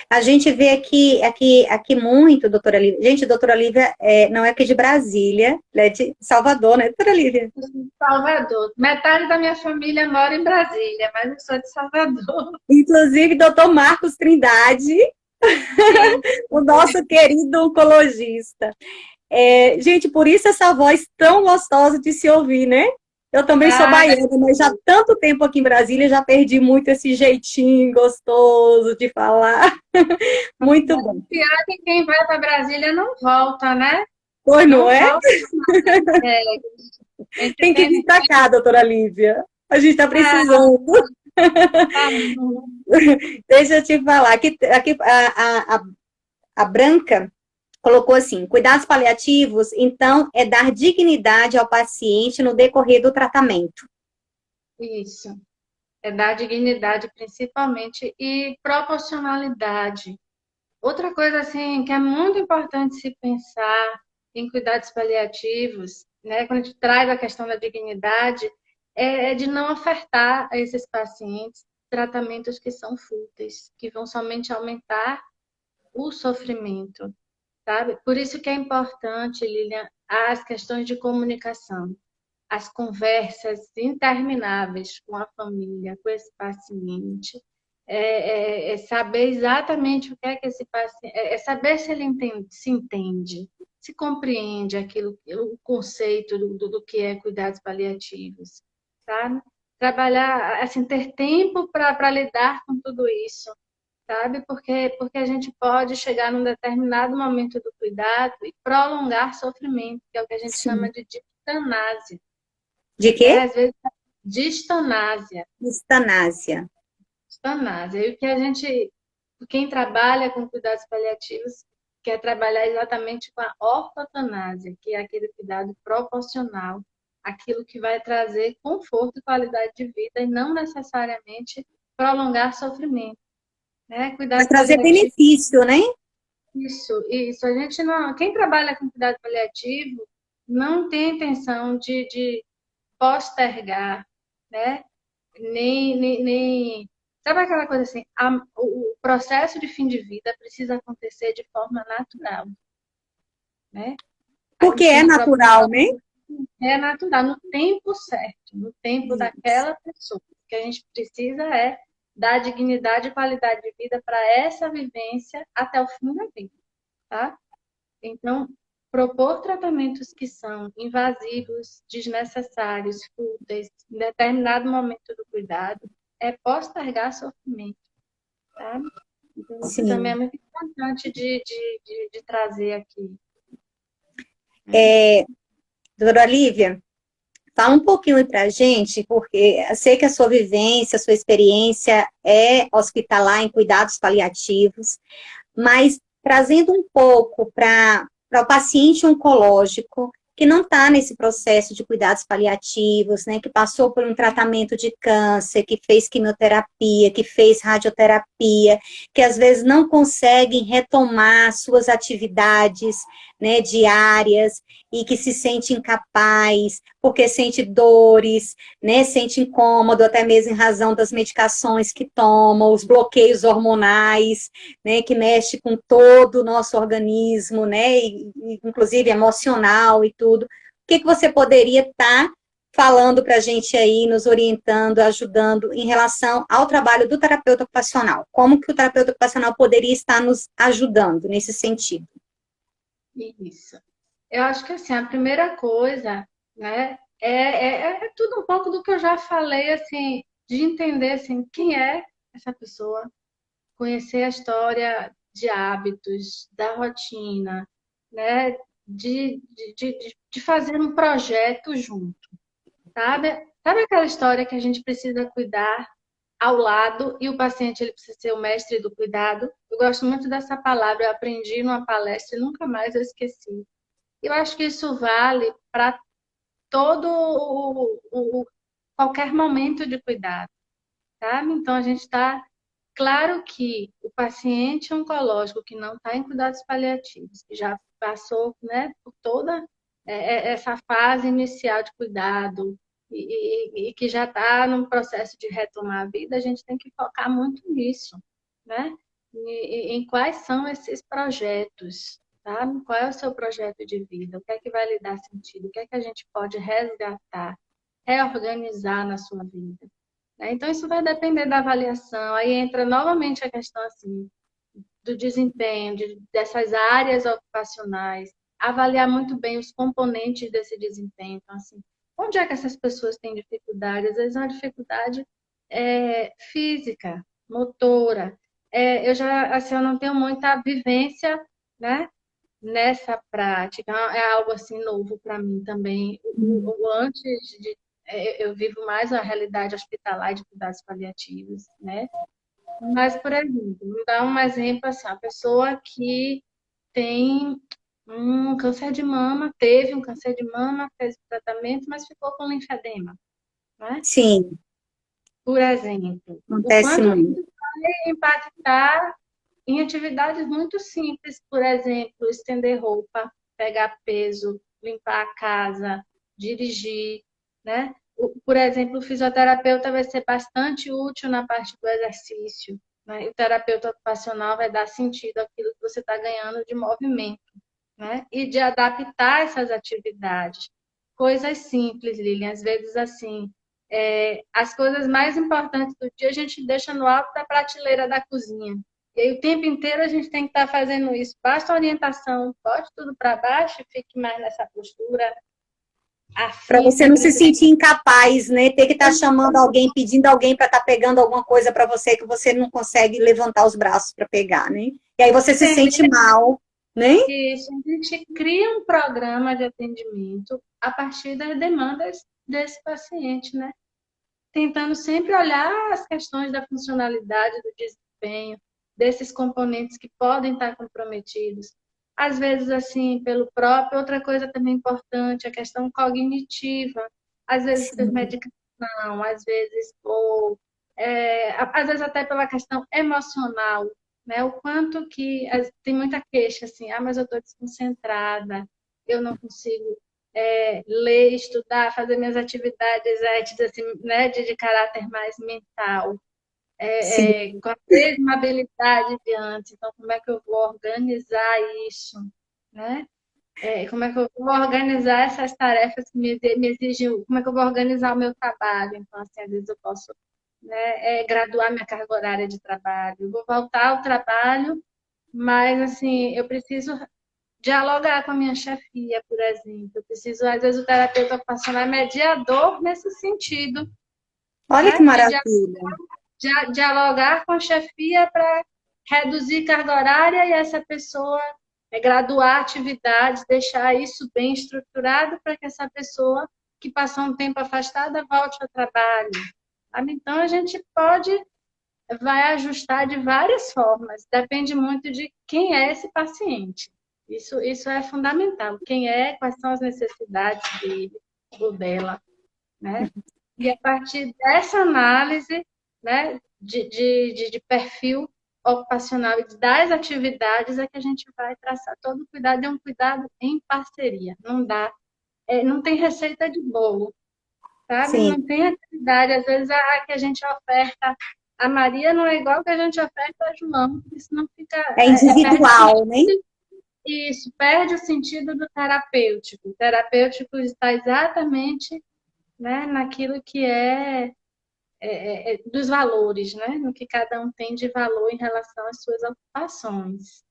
A gente vê aqui muito, doutora Lívia. Gente, doutora Lívia não é aqui de Brasília, ela é de Salvador, né, doutora Lívia? Em Salvador. Metade da minha família mora em Brasília, mas eu sou de Salvador. Inclusive, doutor Marcos Trindade, Sim, o nosso querido oncologista. Gente, por isso essa voz tão gostosa de se ouvir, né? Eu também sou ah, baiana, mas já há tanto tempo aqui em Brasília, já perdi muito esse jeitinho gostoso de falar. Muito bom. pior é que quem vai para Brasília não volta, né? Pois não Não é? volta mais. A gente Tem que vir tem. para cá, doutora Lívia. A gente está Ah, precisando. tá bom. Deixa eu te falar. Aqui a Branca colocou assim: cuidados paliativos, então, é dar dignidade ao paciente no decorrer do tratamento. Isso. É dar dignidade, principalmente, e proporcionalidade. Outra coisa, assim, que é muito importante se pensar em cuidados paliativos, né, quando a gente traz a questão da dignidade, é de não ofertar a esses pacientes tratamentos que são fúteis, que vão somente aumentar o sofrimento, sabe? Por isso que é importante, Lilian, as questões de comunicação, as conversas intermináveis com a família, com esse paciente, saber exatamente o que é que esse paciente, saber se ele entende, se entende, se compreende aquilo, o conceito do que é cuidados paliativos, sabe? Trabalhar, assim, ter tempo para lidar com tudo isso, sabe? Porque a gente pode chegar num determinado momento do cuidado e prolongar sofrimento, que é o que a gente chama Sim. de ditanásia, De né? quê? Às vezes, distonásia, Eutanásia. distonásia. E o que a gente, quem trabalha com cuidados paliativos, quer trabalhar exatamente com a ortotanásia, que é aquele cuidado proporcional, aquilo que vai trazer conforto e qualidade de vida e não necessariamente prolongar sofrimento. né? Vai Cuidado trazer paliativo, benefício, né? isso. A gente não, quem trabalha com cuidado paliativo não tem intenção de postergar, né? Nem. Sabe aquela coisa assim? O processo de fim de vida precisa acontecer de forma natural, né? A Porque gente tem é que natural, propiciar né? é natural, no tempo certo, no tempo daquela pessoa. O que a gente precisa é dar dignidade e qualidade de vida para essa vivência até o fim da vida, tá? Então, propor tratamentos que são invasivos, desnecessários, fúteis, em determinado momento do cuidado, é postergar sofrimento, tá? Então, isso também é Sim. muito importante de trazer aqui. Doutora Olivia, fala um pouquinho aí pra gente, porque eu sei que a sua vivência, a sua experiência é hospitalar em cuidados paliativos, mas trazendo um pouco para o paciente oncológico que não está nesse processo de cuidados paliativos, né, que passou por um tratamento de câncer, que fez quimioterapia, que fez radioterapia, que às vezes não conseguem retomar suas atividades, né, diárias e que se sente incapaz porque sente dores, né, sente incômodo até mesmo em razão das medicações que toma, os bloqueios hormonais, né, que mexe com todo o nosso organismo, né, inclusive emocional e tudo. O que você poderia estar falando para a gente aí, nos orientando, ajudando em relação ao trabalho do terapeuta ocupacional? Como que o terapeuta ocupacional poderia estar nos ajudando nesse sentido? Isso. Eu acho que assim, a primeira coisa, né, é tudo um pouco do que eu já falei, assim, de entender assim, quem é essa pessoa, conhecer a história de hábitos, da rotina, né, de fazer um projeto junto, sabe? Sabe aquela história que a gente precisa cuidar ao lado e o paciente ele precisa ser o mestre do cuidado? Eu gosto muito dessa palavra, eu aprendi numa palestra e nunca mais eu esqueci. Eu acho que isso vale para todo qualquer momento de cuidado, sabe? Então a gente está claro que o paciente oncológico que não está em cuidados paliativos, que já passou, né, por toda essa fase inicial de cuidado e que já está num processo de retomar a vida, a gente tem que focar muito nisso, né? Em quais são esses projetos, tá? Qual é o seu projeto de vida? O que é que vai lhe dar sentido? O que é que a gente pode resgatar, reorganizar na sua vida? Né? Então, isso vai depender da avaliação. Aí entra novamente a questão assim, do desempenho, dessas áreas ocupacionais, avaliar muito bem os componentes desse desempenho. Então, assim, onde é que essas pessoas têm dificuldade? Às vezes, é uma dificuldade física, motora. Eu já, assim, eu não tenho muita vivência, né? Nessa prática, é algo assim novo para mim também. Antes eu vivo mais a realidade hospitalar de cuidados paliativos, né? Mas, por exemplo, vou dar um exemplo assim, a pessoa que tem um câncer de mama, teve um câncer de mama, fez o tratamento, mas ficou com linfedema, né? Sim, Por exemplo, o acontece quanto muito. isso vai impactar em atividades muito simples, por exemplo, estender roupa, pegar peso, limpar a casa, dirigir, né? Por exemplo, o fisioterapeuta vai ser bastante útil na parte do exercício, né? E o terapeuta ocupacional vai dar sentido àquilo que você está ganhando de movimento, né? E de adaptar essas atividades. Coisas simples, Lilian, às vezes assim, as coisas mais importantes do dia a gente deixa no alto da prateleira da cozinha. E aí, o tempo inteiro a gente tem que estar fazendo isso. Basta orientação, bote tudo para baixo, fique mais nessa postura, Para afim, você não se segredo. sentir incapaz, né? Ter que estar chamando alguém, pedindo alguém para estar pegando alguma coisa para você que você não consegue levantar os braços para pegar, né? E aí você se sente Entender mal, né? isso, a gente cria um programa de atendimento a partir das demandas desse paciente, né? Tentando sempre olhar as questões da funcionalidade, do desempenho, desses componentes que podem estar comprometidos. Às vezes, assim, pelo próprio. Outra coisa também importante, a questão cognitiva. Às vezes, por Sim, medicação, às vezes, por às vezes até pela questão emocional, né? O quanto que tem muita queixa assim, mas eu estou desconcentrada, eu não consigo ler, estudar, fazer minhas atividades assim, né, de caráter mais mental, Sim, com a mesma habilidade de antes. Então, como é que eu vou organizar isso, né? Como é que eu vou organizar essas tarefas que me exigem, como é que eu vou organizar o meu trabalho? Então, assim, às vezes eu posso, né, graduar minha carga horária de trabalho. Eu vou voltar ao trabalho, mas, assim, eu preciso dialogar com a minha chefia, por exemplo. Eu preciso, às vezes, o terapeuta ocupacional é mediador nesse sentido, olha que né? maravilha. Dialogar com a chefia para reduzir carga horária e essa pessoa graduar atividades, deixar isso bem estruturado para que essa pessoa que passou um tempo afastada volte ao trabalho. Sabe? Então, a gente vai ajustar de várias formas, depende muito de quem é esse paciente. Isso é fundamental. Quem é, quais são as necessidades dele ou dela, né? E a partir dessa análise, né, de perfil ocupacional e das atividades é que a gente vai traçar todo o cuidado, é um cuidado em parceria. Não dá, não tem receita de bolo, sabe? Sim, Não tem atividade. Às vezes a que a gente oferta a Maria não é igual que a gente oferta a João, isso não fica, é perde o individual, né? sentido. Isso perde o sentido do terapêutico. O terapêutico está exatamente, né, naquilo que dos valores, né? No que cada um tem de valor em relação às suas ocupações.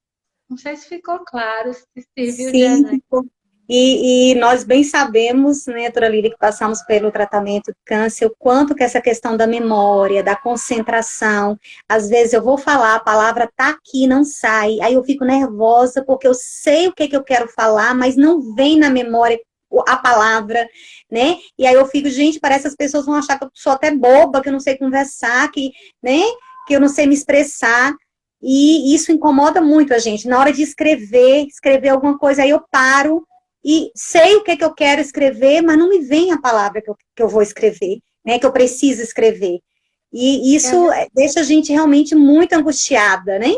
Não sei se ficou claro, se serviu de Sim, exemplo. e nós bem sabemos, né, doutora Lídia, que passamos pelo tratamento do câncer, o quanto que essa questão da memória, da concentração, às vezes eu vou falar, a palavra tá aqui, não sai, aí eu fico nervosa porque eu sei o que que eu quero falar, mas não vem na memória a palavra, né, e aí eu fico, gente, parece que as pessoas vão achar que eu sou até boba, que eu não sei conversar, que, né, que eu não sei me expressar, e isso incomoda muito a gente. Na hora de escrever alguma coisa, aí eu paro e sei o que, que eu quero escrever, mas não me vem a palavra que eu vou escrever, né? Que eu preciso escrever. E isso Quer ver deixa a gente realmente muito angustiada, né?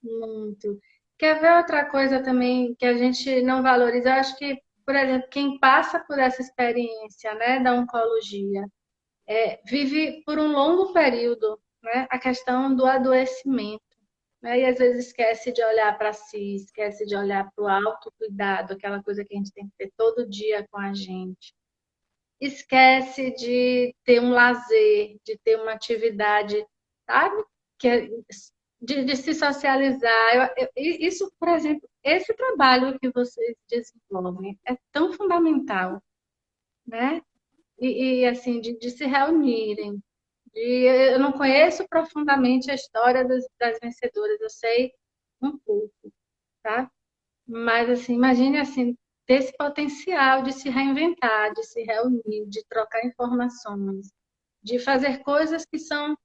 muito. Quer ver outra coisa também que a gente não valoriza? Eu acho que, por exemplo, quem passa por essa experiência, né, da oncologia, vive por um longo período, né, a questão do adoecimento. Né? E às vezes esquece de olhar para si, esquece de olhar para o autocuidado, aquela coisa que a gente tem que ter todo dia com a gente. Esquece de ter um lazer, de ter uma atividade, sabe? Que é de se socializar. Isso, por exemplo, esse trabalho que vocês desenvolvem é tão fundamental, né? Assim, de se reunirem. Eu não conheço profundamente a história das vencedoras, eu sei um pouco, tá? Mas, assim, imagine, assim, ter esse potencial de se reinventar, de se reunir, de trocar informações, de fazer coisas que são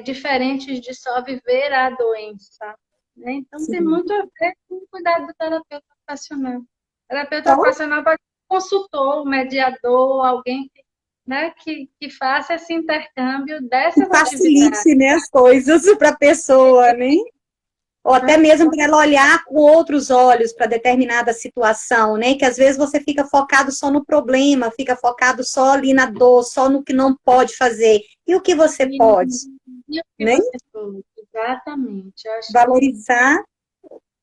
diferentes de só viver a doença, né? Então, tem Sim. muito a ver com o cuidado do terapeuta ocupacional. O terapeuta Então, ocupacional pode ser um consultor, um mediador, alguém que, né, que faça esse intercâmbio dessas atividades. facilite, né, as coisas para a pessoa, né? Ou até mesmo para ela olhar com outros olhos para determinada situação, né? Que às vezes você fica focado só no problema, fica focado só ali na dor, só no que não pode fazer. E o que você pode, E o que né? você falou, exatamente. Eu acho que Valorizar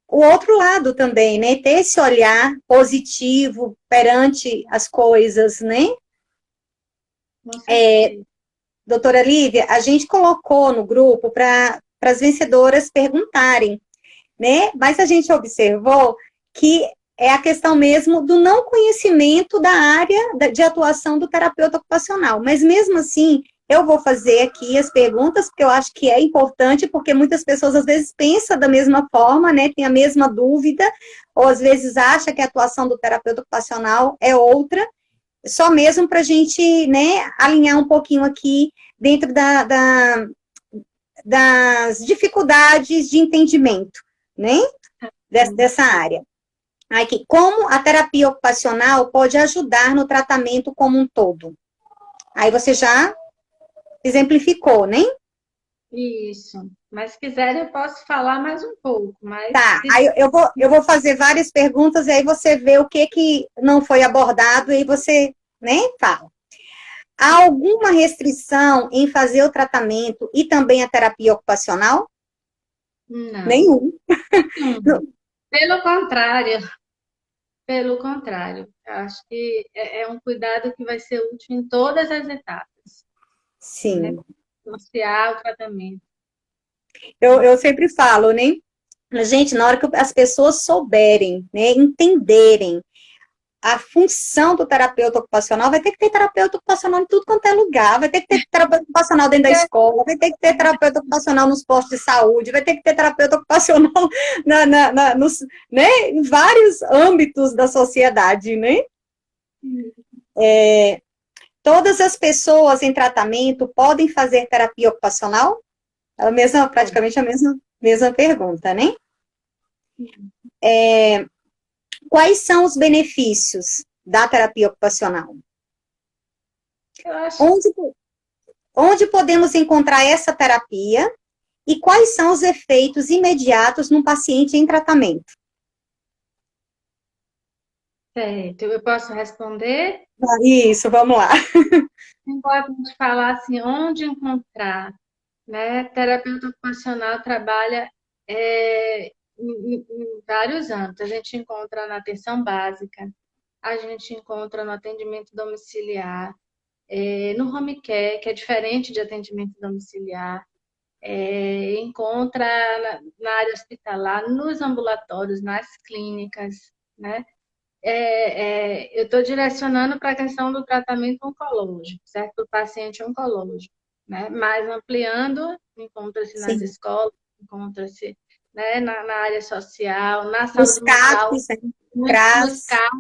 o outro lado também, né? Ter esse olhar positivo perante as coisas, né? com certeza. Doutora Lívia, a gente colocou no grupo para as vencedoras perguntarem, né? Mas a gente observou que é a questão mesmo do não conhecimento da área de atuação do terapeuta ocupacional. Mas mesmo assim, eu vou fazer aqui as perguntas, porque eu acho que é importante, porque muitas pessoas às vezes pensam da mesma forma, né? Tem a mesma dúvida, ou às vezes acha que a atuação do terapeuta ocupacional é outra, só mesmo para a gente, né, alinhar um pouquinho aqui dentro das dificuldades de entendimento, né? Dessa área. Aqui, como a terapia ocupacional pode ajudar no tratamento como um todo? Aí você já exemplificou, né? Isso. Mas se quiser, eu posso falar mais um pouco. Mas Tá, aí eu vou fazer várias perguntas e aí você vê o que que não foi abordado e aí você, né, fala. Há alguma restrição em fazer o tratamento e também a terapia ocupacional? não. Nenhum. Pelo contrário, pelo contrário. Eu acho que é um cuidado que vai ser útil em todas as etapas, né? Sim. Associar o tratamento. Eu sempre falo, né? Gente, na hora que as pessoas souberem, né, entenderem a função do terapeuta ocupacional, vai ter que ter terapeuta ocupacional em tudo quanto é lugar, vai ter que ter terapeuta ocupacional dentro da escola, vai ter que ter terapeuta ocupacional nos postos de saúde, vai ter que ter terapeuta ocupacional né, em vários âmbitos da sociedade, né? Todas as pessoas em tratamento podem fazer terapia ocupacional? É a mesma, praticamente a mesma pergunta, né? Quais são os benefícios da terapia ocupacional? Eu acho Onde, onde podemos encontrar essa terapia e quais são os efeitos imediatos num paciente em tratamento? certo. Eu posso responder? Isso, vamos lá. Importante falar assim, onde encontrar, né? Terapeuta ocupacional trabalha em vários âmbitos. A gente encontra na atenção básica, a gente encontra no atendimento domiciliar, no home care, que é diferente de atendimento domiciliar, encontra na área hospitalar, nos ambulatórios, nas clínicas, né? Eu estou direcionando para a questão do tratamento oncológico, certo? Para o paciente oncológico, né? Mas ampliando, encontra-se nas Sim. escolas, encontra-se, né, na área social, na Os saúde mental, CAPs, nos CRAS, CAPs,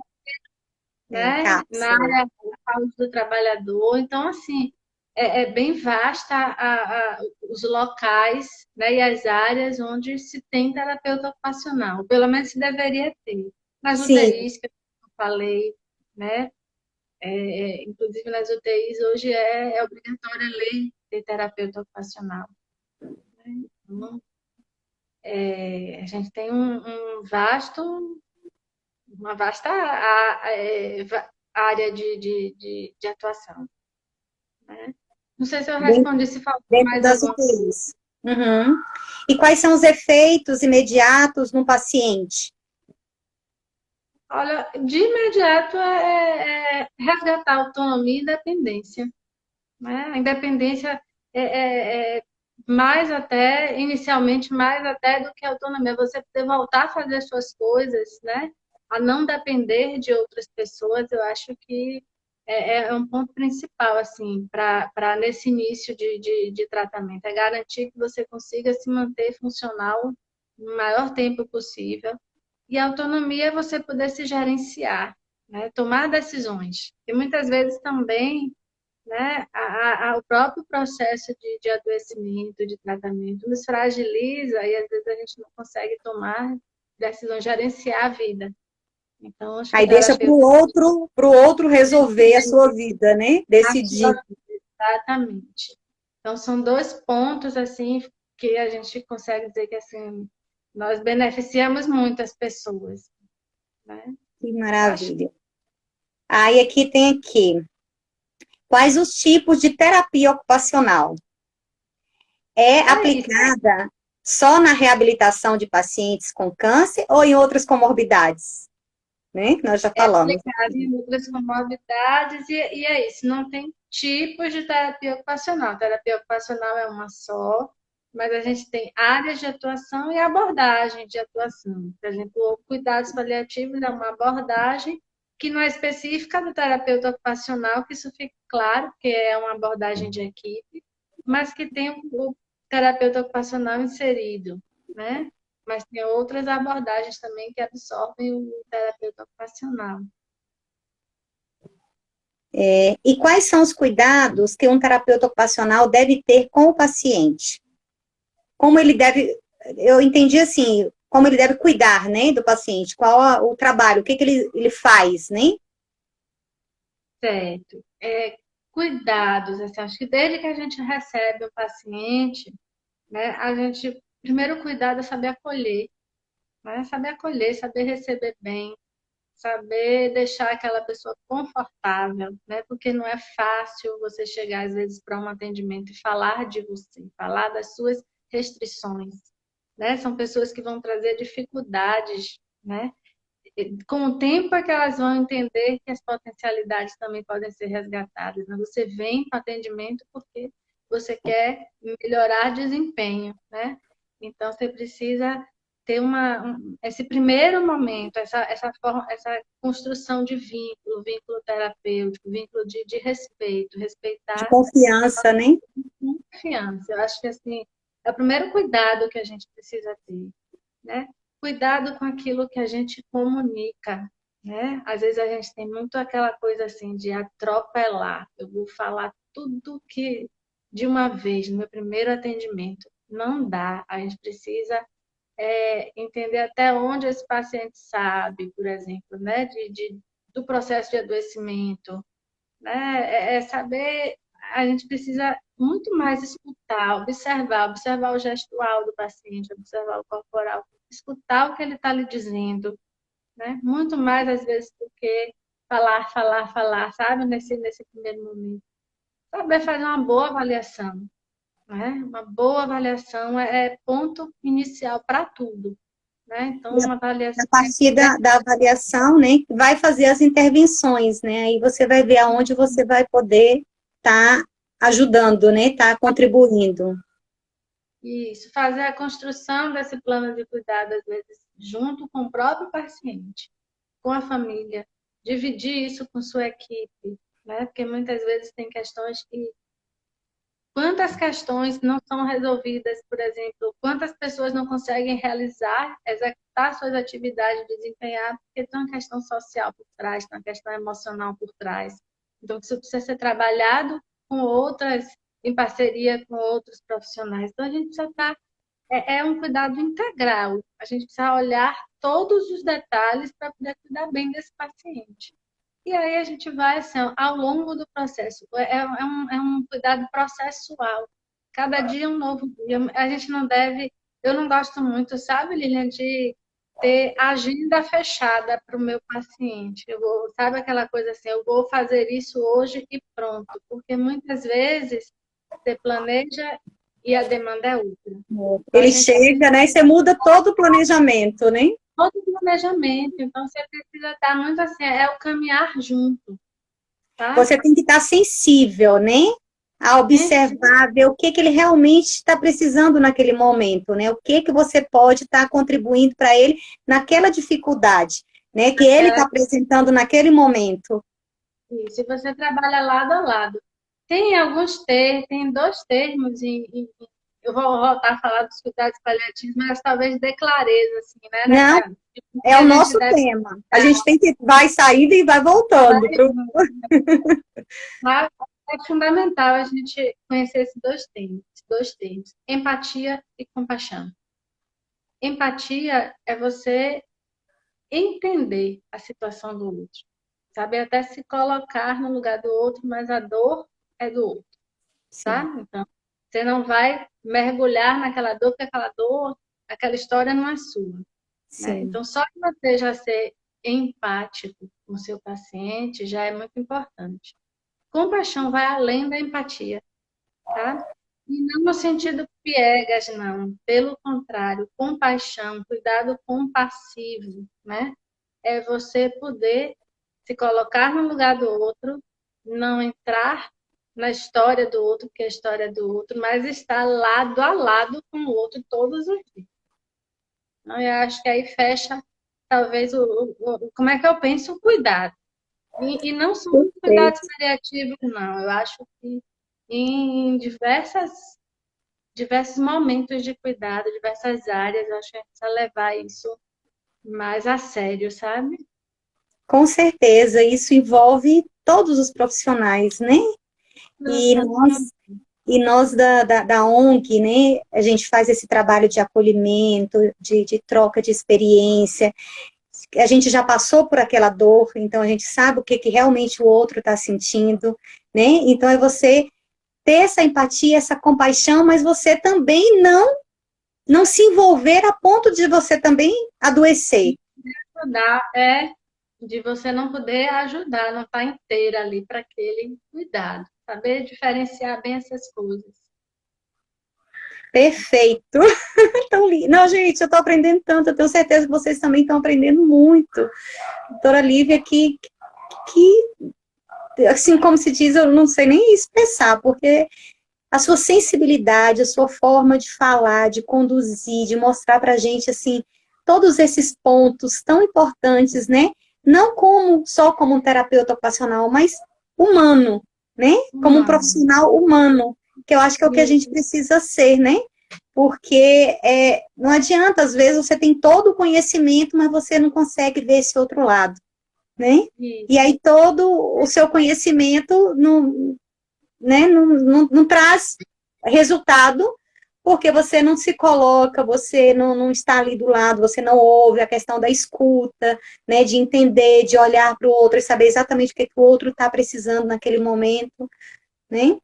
né? CAPs, Na área da saúde do trabalhador. Então, assim, é bem vasta os locais, né, e as áreas onde se tem terapeuta ocupacional. Pelo menos se deveria ter. Nas sim, UTIs, que eu falei, né? Inclusive nas UTIs hoje é obrigatória a lei ter terapeuta ocupacional. Né? Então, a gente tem uma vasta área de atuação. Né? Não sei se eu dentro, respondi, se faltou dentro mais das alguma. UTIs. Uhum. E quais são os efeitos imediatos no paciente? Olha, de imediato é resgatar a autonomia e independência. Né? A independência mais até, inicialmente, mais até do que a autonomia. Você poder voltar a fazer suas coisas, né? A não depender de outras pessoas, eu acho que é um ponto principal, assim, para nesse início de tratamento. É garantir que você consiga se manter funcional no maior tempo possível. E a autonomia é você poder se gerenciar, né? Tomar decisões. E muitas vezes também, né, o próprio processo de adoecimento, de tratamento, nos fragiliza e às vezes a gente não consegue tomar decisões, gerenciar a vida. Então, acho que o Aí deixa para terapeuta o outro resolver a sua vida, né? a sua Decidir. vida, exatamente. Então, são dois pontos assim que a gente consegue dizer que assim nós beneficiamos muito as pessoas, né? Que Acho maravilha. Aí aqui tem aqui. Quais os tipos de terapia ocupacional? É que é isso. aplicada só na reabilitação de pacientes com câncer ou em outras comorbidades? Né? Que nós já É falamos. aplicado em outras comorbidades e é isso. Não tem tipos de terapia ocupacional. Terapia ocupacional é uma só, mas a gente tem áreas de atuação e abordagem de atuação. Por exemplo, cuidados paliativos é uma abordagem que não é específica do terapeuta ocupacional, que isso fique claro, que é uma abordagem de equipe, mas que tem o terapeuta ocupacional inserido, né? Mas tem outras abordagens também que absorvem o terapeuta ocupacional. E quais são os cuidados que um terapeuta ocupacional deve ter com o paciente? Como ele deve, eu entendi assim, como ele deve cuidar, né, do paciente, qual o trabalho, o que ele faz, né? Certo. cuidados, assim, acho que desde que a gente recebe o paciente, né, a gente, primeiro cuidado é saber acolher, né? Saber acolher, saber receber bem, saber deixar aquela pessoa confortável, né? Porque não é fácil você chegar, às vezes, para um atendimento e falar de você, falar das suas restrições, né? São pessoas que vão trazer dificuldades, né? Com o tempo é que elas vão entender que as potencialidades também podem ser resgatadas, né? Você vem para atendimento porque você quer melhorar desempenho, né? Então, você precisa ter esse primeiro momento, essa construção de vínculo, vínculo terapêutico, vínculo de respeito, De respeitar confiança, né? com confiança. Eu acho que assim, é o primeiro cuidado que a gente precisa ter, né? Cuidado com aquilo que a gente comunica, né? Às vezes a gente tem muito aquela coisa assim de atropelar. Eu vou falar tudo que de uma vez no meu primeiro atendimento. Não dá. A gente precisa entender até onde esse paciente sabe, por exemplo, né? Do processo de adoecimento, né? Saber, a gente precisa muito mais escutar, observar o gestual do paciente, observar o corporal, escutar o que ele está lhe dizendo, né? Muito mais, às vezes, do que falar, sabe? Nesse primeiro momento. Saber fazer uma boa avaliação, né? Uma boa avaliação é ponto inicial para tudo, né? Então, E uma a avaliação partir da avaliação, né, vai fazer as intervenções, né? Aí você vai ver aonde você vai poder estar ajudando, né? Tá contribuindo. isso, fazer a construção desse plano de cuidado, às vezes, junto com o próprio paciente, com a família, dividir isso com sua equipe, né? Porque muitas vezes tem questões que. Quantas questões não são resolvidas, por exemplo, quantas pessoas não conseguem realizar, executar suas atividades, desempenhar, porque tem uma questão social por trás, tem uma questão emocional por trás. Então, isso precisa ser trabalhado com outras, em parceria com outros profissionais. Então, a gente precisa estar é um cuidado integral. A gente precisa olhar todos os detalhes para poder cuidar bem desse paciente. E aí a gente vai, assim, ao longo do processo. É um cuidado processual. Cada dia é um novo dia. A gente não deve... Eu não gosto muito, sabe, Lilian, de ter agenda fechada para o meu paciente. Sabe aquela coisa assim, eu vou fazer isso hoje e pronto. Porque muitas vezes você planeja e a demanda é outra. Então, a Ele gente chega, né? E você muda todo o planejamento, né? todo o planejamento, então você precisa estar muito assim, é o caminhar junto, tá? Você tem que estar sensível, né? A observar, ver o que ele realmente está precisando naquele momento, né? O que você pode estar contribuindo para ele naquela dificuldade, né? Que ele está apresentando naquele momento. E se você trabalha lado a lado, tem dois termos, eu vou voltar a falar dos cuidados paliativos, mas talvez dê clareza, assim, né, Não, tipo, que é o a gente nosso deve tema. A gente tem que vai saindo e vai voltando. Mas é fundamental a gente conhecer esses dois termos, empatia e compaixão. Empatia é você entender a situação do outro, saber até se colocar no lugar do outro, mas a dor é do outro, tá? Sim, Então, você não vai mergulhar naquela dor, porque aquela dor, aquela história não é sua, né? sim. Então, só que você já ser empático com o seu paciente já é muito importante. Compaixão vai além da empatia, tá? E não no sentido piegas, não. Pelo contrário, compaixão, cuidado compassivo, né? É você poder se colocar no lugar do outro, não entrar na história do outro, porque é a história do outro, mas estar lado a lado com o outro todos os dias. Então, eu acho que aí fecha, talvez, como é que eu penso, o cuidado. E não são os cuidados Perfeito. paliativos, não. Eu acho que em diversos momentos de cuidado, diversas áreas, eu acho que a gente precisa levar isso mais a sério, sabe? Com certeza, isso envolve todos os profissionais, né? E nós, e nós da ONG, né, a gente faz esse trabalho de acolhimento, de troca de experiência. A gente já passou por aquela dor, então a gente sabe o que realmente o outro está sentindo. né? Então é você ter essa empatia, essa compaixão, mas você também não se envolver a ponto de você também adoecer. Ajudar de você não poder ajudar, não estar inteira ali para aquele cuidado. Saber diferenciar bem essas coisas. Perfeito. Tão lindo. Não, gente, eu estou aprendendo tanto, eu tenho certeza que vocês também estão aprendendo muito. Doutora Lívia, assim como se diz, eu não sei nem expressar, porque a sua sensibilidade, a sua forma de falar, de conduzir, de mostrar para a gente, assim, todos esses pontos tão importantes, né? Não só como um terapeuta ocupacional, mas humano, né? Como um Humano. profissional humano, que eu acho que é o que a gente precisa ser, né? Porque não adianta, às vezes, você tem todo o conhecimento, mas você não consegue ver esse outro lado, né? Isso. E aí todo o seu conhecimento não, né, não traz resultado, porque você não se coloca, você não está ali do lado, você não ouve a questão da escuta, né, de entender, de olhar para o outro e saber exatamente o que o outro está precisando naquele momento, né?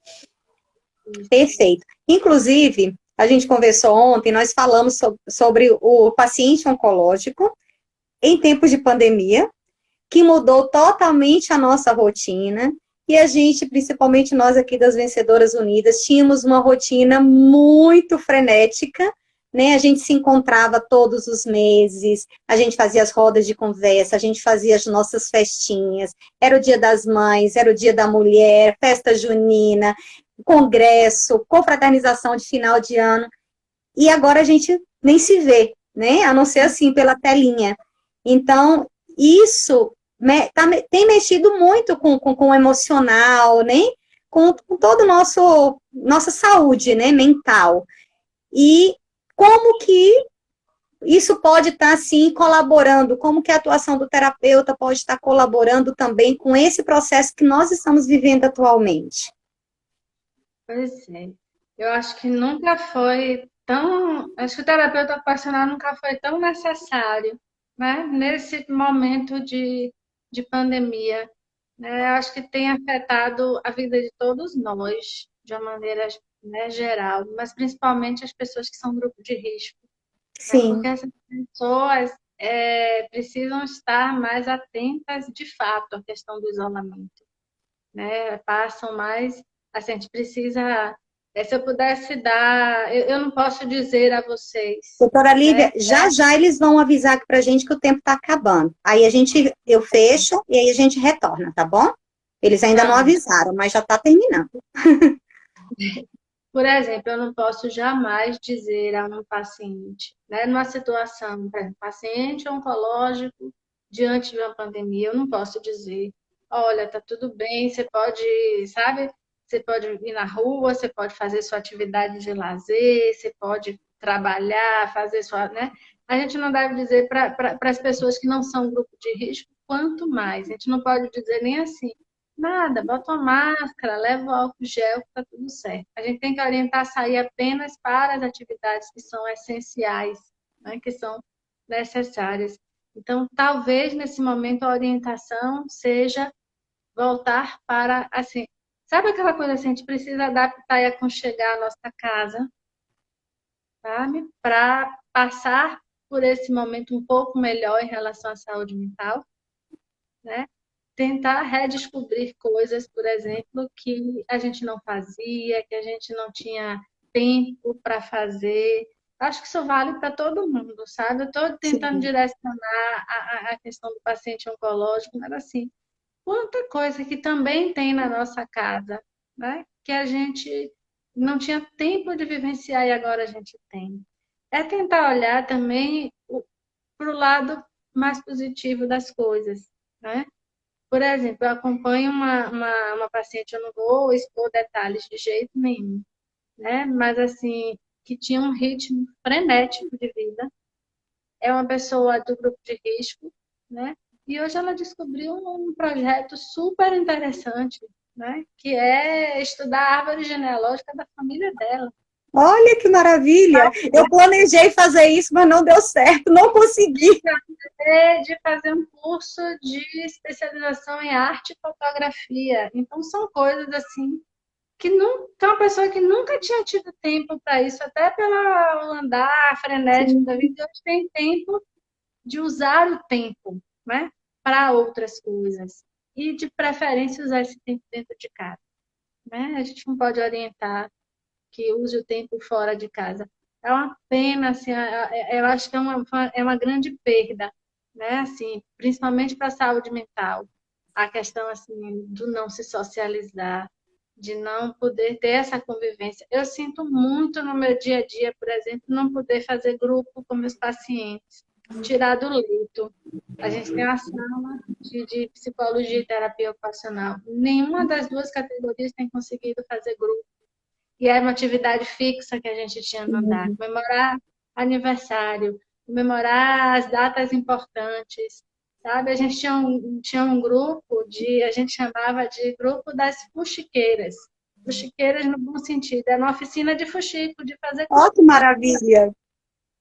Isso. Perfeito. Inclusive, a gente conversou ontem, nós falamos sobre o paciente oncológico em tempos de pandemia, que mudou totalmente a nossa rotina, e a gente, principalmente nós aqui das Vencedoras Unidas, tínhamos uma rotina muito frenética, né? A gente se encontrava todos os meses, a gente fazia as rodas de conversa, a gente fazia as nossas festinhas, era o Dia das Mães, era o Dia da Mulher, festa junina, congresso, confraternização de final de ano, e agora a gente nem se vê, né? A não ser assim pela telinha. Então, isso tem mexido muito com o emocional, né? Com todo o nossa saúde, né? Mental. E como que isso pode estar, assim, colaborando? Como que a atuação do terapeuta pode estar colaborando também com esse processo que nós estamos vivendo atualmente? Pois é. Eu acho que nunca foi tão. Acho que o terapeuta ocupacional nunca foi tão necessário, né? Nesse momento de pandemia. Né? Eu acho que tem afetado a vida de todos nós, de uma maneira, né, geral, mas principalmente as pessoas que são grupo de risco. Né? Porque Sim, essas pessoas precisam estar mais atentas de fato à questão do isolamento. Né? Passam mais. Assim, a gente precisa. Se eu pudesse dar. Eu não posso dizer a vocês. doutora Né? Lívia, já já eles vão avisar aqui pra gente que o tempo está acabando. Eu fecho e aí a gente retorna, tá bom? Eles ainda Tá não bom. avisaram, mas já está terminando. Por exemplo, eu não posso jamais dizer a um paciente, né, numa situação, por exemplo, paciente oncológico diante de uma pandemia, eu não posso dizer, olha, tá tudo bem, você pode, sabe, você pode ir na rua, você pode fazer sua atividade de lazer, você pode trabalhar, fazer sua, né? A gente não deve dizer para as pessoas que não são grupo de risco, quanto mais. A gente não pode dizer nem assim, nada, bota uma máscara, leva o álcool gel, que tá tudo certo. A gente tem que orientar a sair apenas para as atividades que são essenciais, né, que são necessárias. Então, talvez nesse momento a orientação seja voltar para, assim, sabe aquela coisa assim, a gente precisa adaptar e aconchegar a nossa casa, sabe? Para passar por esse momento um pouco melhor em relação à saúde mental, né? Tentar redescobrir coisas, por exemplo, que a gente não fazia, que a gente não tinha tempo para fazer. Acho que isso vale para todo mundo, sabe? Eu estou tentando Sim, direcionar a questão do paciente oncológico, mas assim, quanta coisa que também tem na nossa casa, né? Que a gente não tinha tempo de vivenciar e agora a gente tem. É tentar olhar também para o lado mais positivo das coisas, né? Por exemplo, eu acompanho uma paciente, eu não vou expor detalhes de jeito nenhum, né? Mas assim, que tinha um ritmo frenético de vida. É uma pessoa do grupo de risco, né? E hoje ela descobriu um projeto super interessante, né? Que é estudar a árvore genealógica da família dela. Olha que maravilha! Eu planejei fazer isso, mas não deu certo, não consegui. De fazer um curso de especialização em arte e fotografia. Então, são coisas assim que não, então, uma pessoa que nunca tinha tido tempo para isso, até pelo andar frenético da Sim, vida, hoje tem tempo de usar o tempo, né, para outras coisas. E, de preferência, usar esse tempo dentro de casa. Né? A gente não pode orientar que use o tempo fora de casa. É uma pena, assim, eu acho que é uma grande perda, né? Assim, principalmente para a saúde mental. A questão, assim, do não se socializar, de não poder ter essa convivência. Eu sinto muito no meu dia a dia, por exemplo, não poder fazer grupo com meus pacientes, tirar do leito. A gente tem uma sala de psicologia e terapia ocupacional. Nenhuma das duas categorias tem conseguido fazer grupo e era uma atividade fixa que a gente tinha no andar. sim. Comemorar aniversário, comemorar as datas importantes, sabe? A gente tinha um grupo a gente chamava de grupo das fuxiqueiras. Fuxiqueiras no bom sentido, era uma oficina de fuxico, de fazer Ó, que maravilha!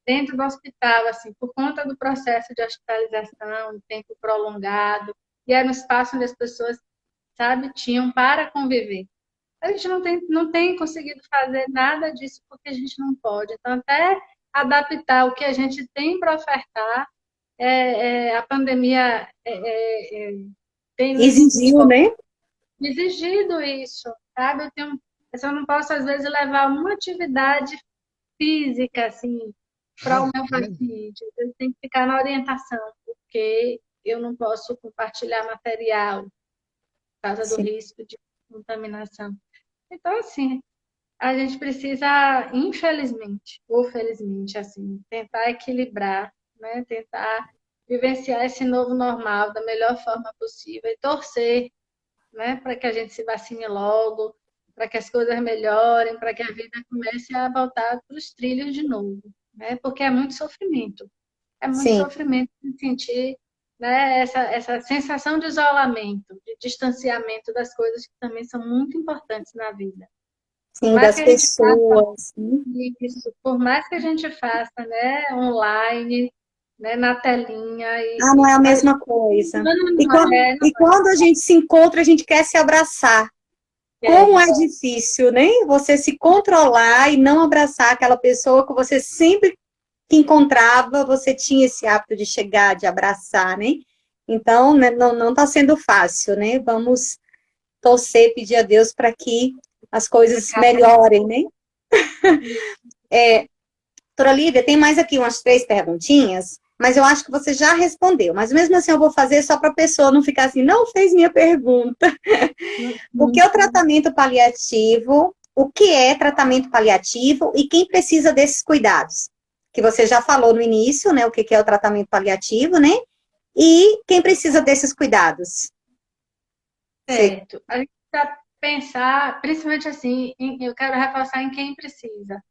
dentro do hospital, assim, por conta do processo de hospitalização, tempo prolongado, e era um espaço onde as pessoas, sabe, tinham para conviver. A gente não tem conseguido fazer nada disso porque a gente não pode. Então, até adaptar o que a gente tem para ofertar, a pandemia tem Exigiu, né? exigido isso, sabe? Eu só não posso, às vezes, levar uma atividade física, assim, para o meu paciente. Eu tenho que ficar na orientação, porque eu não posso compartilhar material por causa do Sim, risco de contaminação. Então, assim, a gente precisa, infelizmente, ou felizmente, assim, tentar equilibrar, né? Tentar vivenciar esse novo normal da melhor forma possível e torcer, né? Para que a gente se vacine logo, para que as coisas melhorem, para que a vida comece a voltar para os trilhos de novo, né? Porque é muito sim, sofrimento de sentir, né? Essa sensação de isolamento, de distanciamento das coisas que também são muito importantes na vida. Por sim, mais das que a gente faça pessoas. Sim. isso, por mais que a gente faça, né, online, né, na telinha, Ah, não é a a gente mesma coisa. não é, E quando a gente se encontra, a gente quer se abraçar. Como é difícil, né? Você se controlar e não abraçar aquela pessoa que você sempre que encontrava, você tinha esse hábito de chegar, de abraçar, né? Então, né, não está sendo fácil, né? Vamos torcer, pedir a Deus para que as coisas melhorem, né? Doutora Lívia, tem mais aqui umas 3 perguntinhas, mas eu acho que você já respondeu. Mas mesmo assim eu vou fazer só para a pessoa não ficar assim, não fez minha pergunta. O que é o tratamento paliativo? O que é tratamento paliativo e quem precisa desses cuidados? Que você já falou no início, né? O que é o tratamento paliativo, né? E quem precisa desses cuidados? Você... certo. A gente precisa pensar, principalmente assim, eu quero reforçar em quem precisa.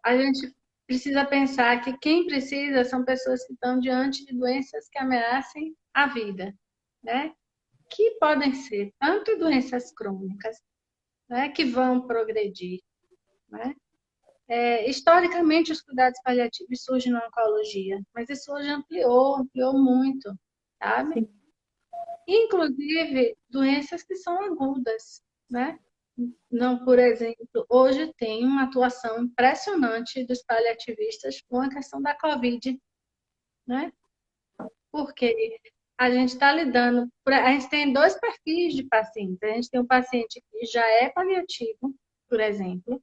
A gente precisa pensar que quem precisa são pessoas que estão diante de doenças que ameacem a vida, né? Que podem ser tanto doenças crônicas, né, que vão progredir, né? Historicamente, os cuidados paliativos surgem na oncologia, mas isso hoje ampliou muito, sabe? Inclusive, doenças que são agudas, né? Não, por exemplo, hoje tem uma atuação impressionante dos paliativistas com a questão da Covid, né? Porque a gente está lidando, a gente tem dois perfis de pacientes. A gente tem um paciente que já é paliativo, por exemplo,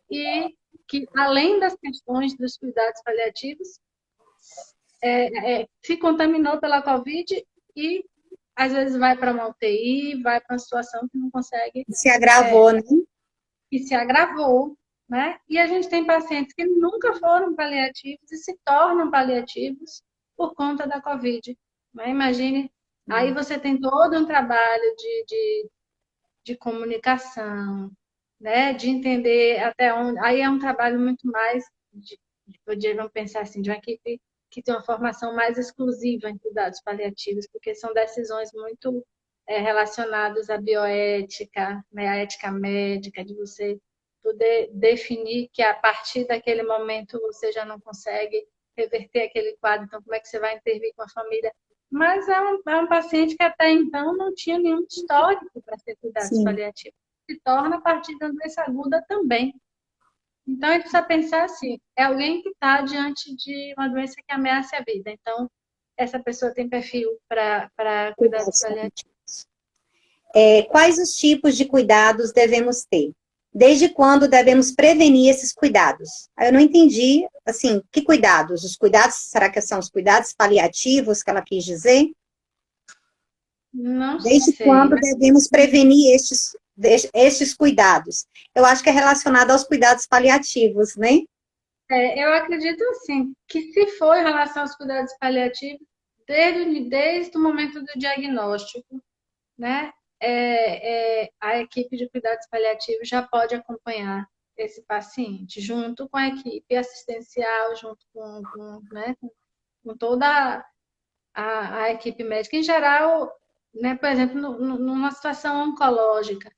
e que, além das questões dos cuidados paliativos, se contaminou pela Covid e, às vezes, vai para uma UTI, vai para uma situação que não consegue, Se agravou, né? e se agravou, né? E a gente tem pacientes que nunca foram paliativos e se tornam paliativos por conta da Covid, né? Imagine, aí você tem todo um trabalho de comunicação, né? De entender até onde. Aí é um trabalho muito mais, vamos pensar assim, de uma equipe que tem uma formação mais exclusiva em cuidados paliativos, porque são decisões muito relacionadas à bioética, né? À ética médica, de você poder definir que a partir daquele momento você já não consegue reverter aquele quadro, então como é que você vai intervir com a família? Mas é um paciente que até então não tinha nenhum histórico para ser cuidados Sim. paliativos. Se torna a partir da doença aguda também. Então, a gente precisa pensar assim, é alguém que está diante de uma doença que ameaça a vida. Então, essa pessoa tem perfil para cuidados Cuidados paliativos. paliativos. Quais os tipos de cuidados devemos ter? Desde quando devemos prevenir esses cuidados? Eu não entendi, assim, que cuidados? Os cuidados, será que são os cuidados paliativos que ela quis dizer? Não Desde sei, quando mas devemos prevenir estes cuidados? Eu acho que é relacionado aos cuidados paliativos, né? eu acredito assim, que se for em relação aos cuidados paliativos, desde o momento do diagnóstico, né, a equipe de cuidados paliativos já pode acompanhar esse paciente, junto com a equipe assistencial, junto né, com toda a equipe médica. Em geral, né, por exemplo, numa situação oncológica,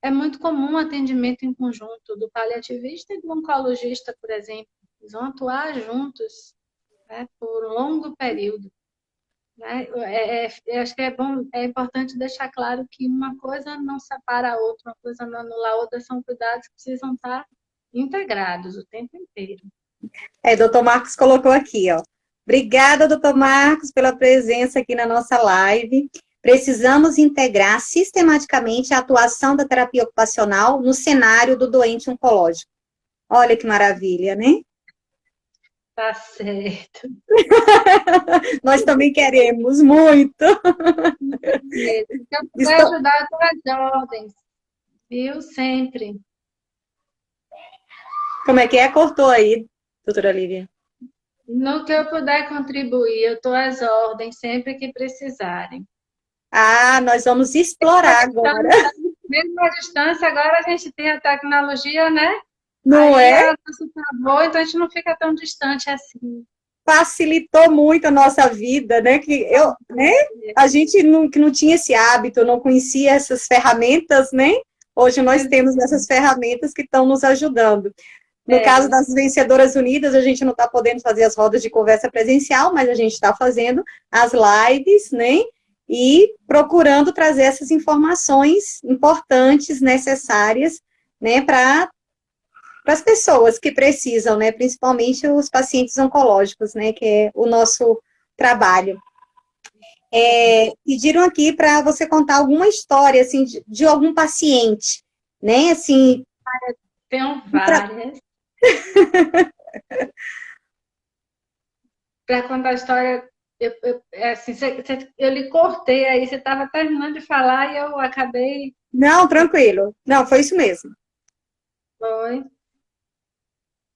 é muito comum o atendimento em conjunto do paliativista e do oncologista, por exemplo. Eles vão atuar juntos, né, por um longo período. Né? Eu acho que é importante deixar claro que uma coisa não separa a outra, uma coisa não anula a outra, são cuidados que precisam estar integrados o tempo inteiro. Doutor Marcos colocou aqui, ó. Obrigada, doutor Marcos, pela presença aqui na nossa live. Precisamos integrar sistematicamente a atuação da terapia ocupacional no cenário do doente oncológico. Olha que maravilha, né? Tá certo. Nós também queremos muito. Se eu puder Estou... ajudar, eu estou às ordens, viu? Sempre. Como é que é? Cortou aí, doutora Lívia. No que eu puder contribuir, eu estou às ordens sempre que precisarem. Ah, nós vamos explorar agora. Mesmo à distância, agora a gente tem a tecnologia, né? Não Aí é? a nosso favor, então a gente não fica tão distante assim. Facilitou muito a nossa vida, né? Né? A gente que não tinha esse hábito, não conhecia essas ferramentas, né? Hoje nós temos essas ferramentas que estão nos ajudando. No caso das Vencedoras Unidas, a gente não está podendo fazer as rodas de conversa presencial, mas a gente está fazendo as lives, né? E procurando trazer essas informações importantes, necessárias, né? Para as pessoas que precisam, né? Principalmente os pacientes oncológicos, né? Que é o nosso trabalho. Pediram aqui para você contar alguma história, assim, de algum paciente, né? Assim, Tenho várias. Para contar a história, assim, eu lhe cortei aí, você estava terminando de falar e eu acabei. Não, tranquilo. Não, foi isso mesmo. Foi.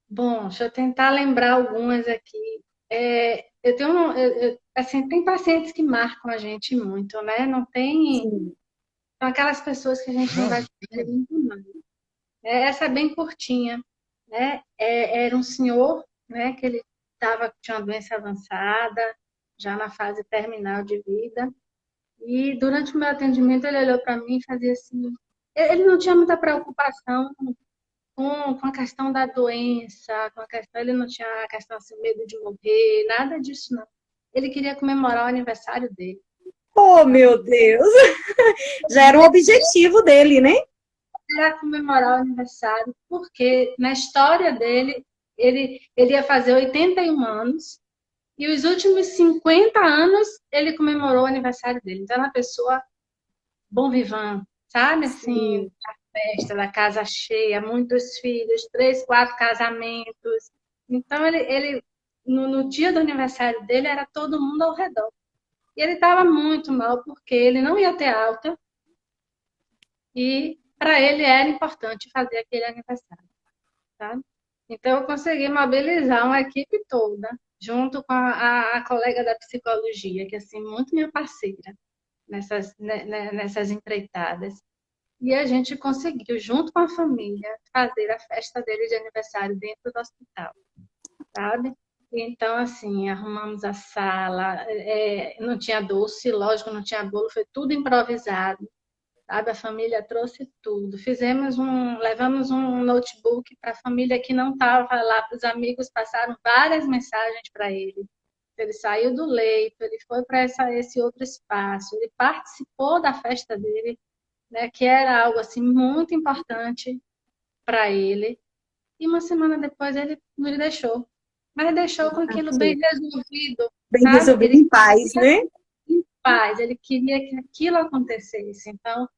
Bom, deixa eu tentar lembrar algumas aqui. Eu tenho, assim, tem pacientes que marcam a gente muito, né? Não tem. Sim. São aquelas pessoas que a gente não vai esquecer nunca mais. Essa é bem curtinha, né? Era um senhor, né? Que ele tinha uma doença avançada, já na fase terminal de vida. E durante o meu atendimento ele olhou para mim e fazia assim. Ele não tinha muita preocupação com a questão da doença, com a questão, ele não tinha a questão assim, medo de morrer, nada disso não. Ele queria comemorar o aniversário dele. Oh, meu Deus! Já era um objetivo dele, né? Era comemorar o aniversário, porque na história dele, ele ia fazer 81 anos, e os últimos 50 anos ele comemorou o aniversário dele. Então, era uma pessoa bom vivant, sabe? Assim, Sim. a festa da casa cheia, muitos filhos, 3, 4 casamentos. Então, ele no dia do aniversário dele, era todo mundo ao redor. E ele estava muito mal, porque ele não ia ter alta, e para ele era importante fazer aquele aniversário, tá? Então, eu consegui mobilizar uma equipe toda, junto com a colega da psicologia, que é assim, muito minha parceira nessas empreitadas. E a gente conseguiu, junto com a família, fazer a festa dele de aniversário dentro do hospital, sabe? Então, assim, arrumamos a sala, não tinha doce, lógico, não tinha bolo, foi tudo improvisado. sabe? A família trouxe tudo. Levamos um notebook para a família que não estava lá, para os amigos, passaram várias mensagens para ele. Ele saiu do leito, ele foi para esse outro espaço, ele participou da festa dele, né, que era algo assim muito importante para ele. E uma semana depois ele nos deixou. Mas deixou com aquilo bem resolvido, Bem sabe? resolvido em paz, né? Em paz, ele queria que aquilo acontecesse. Então,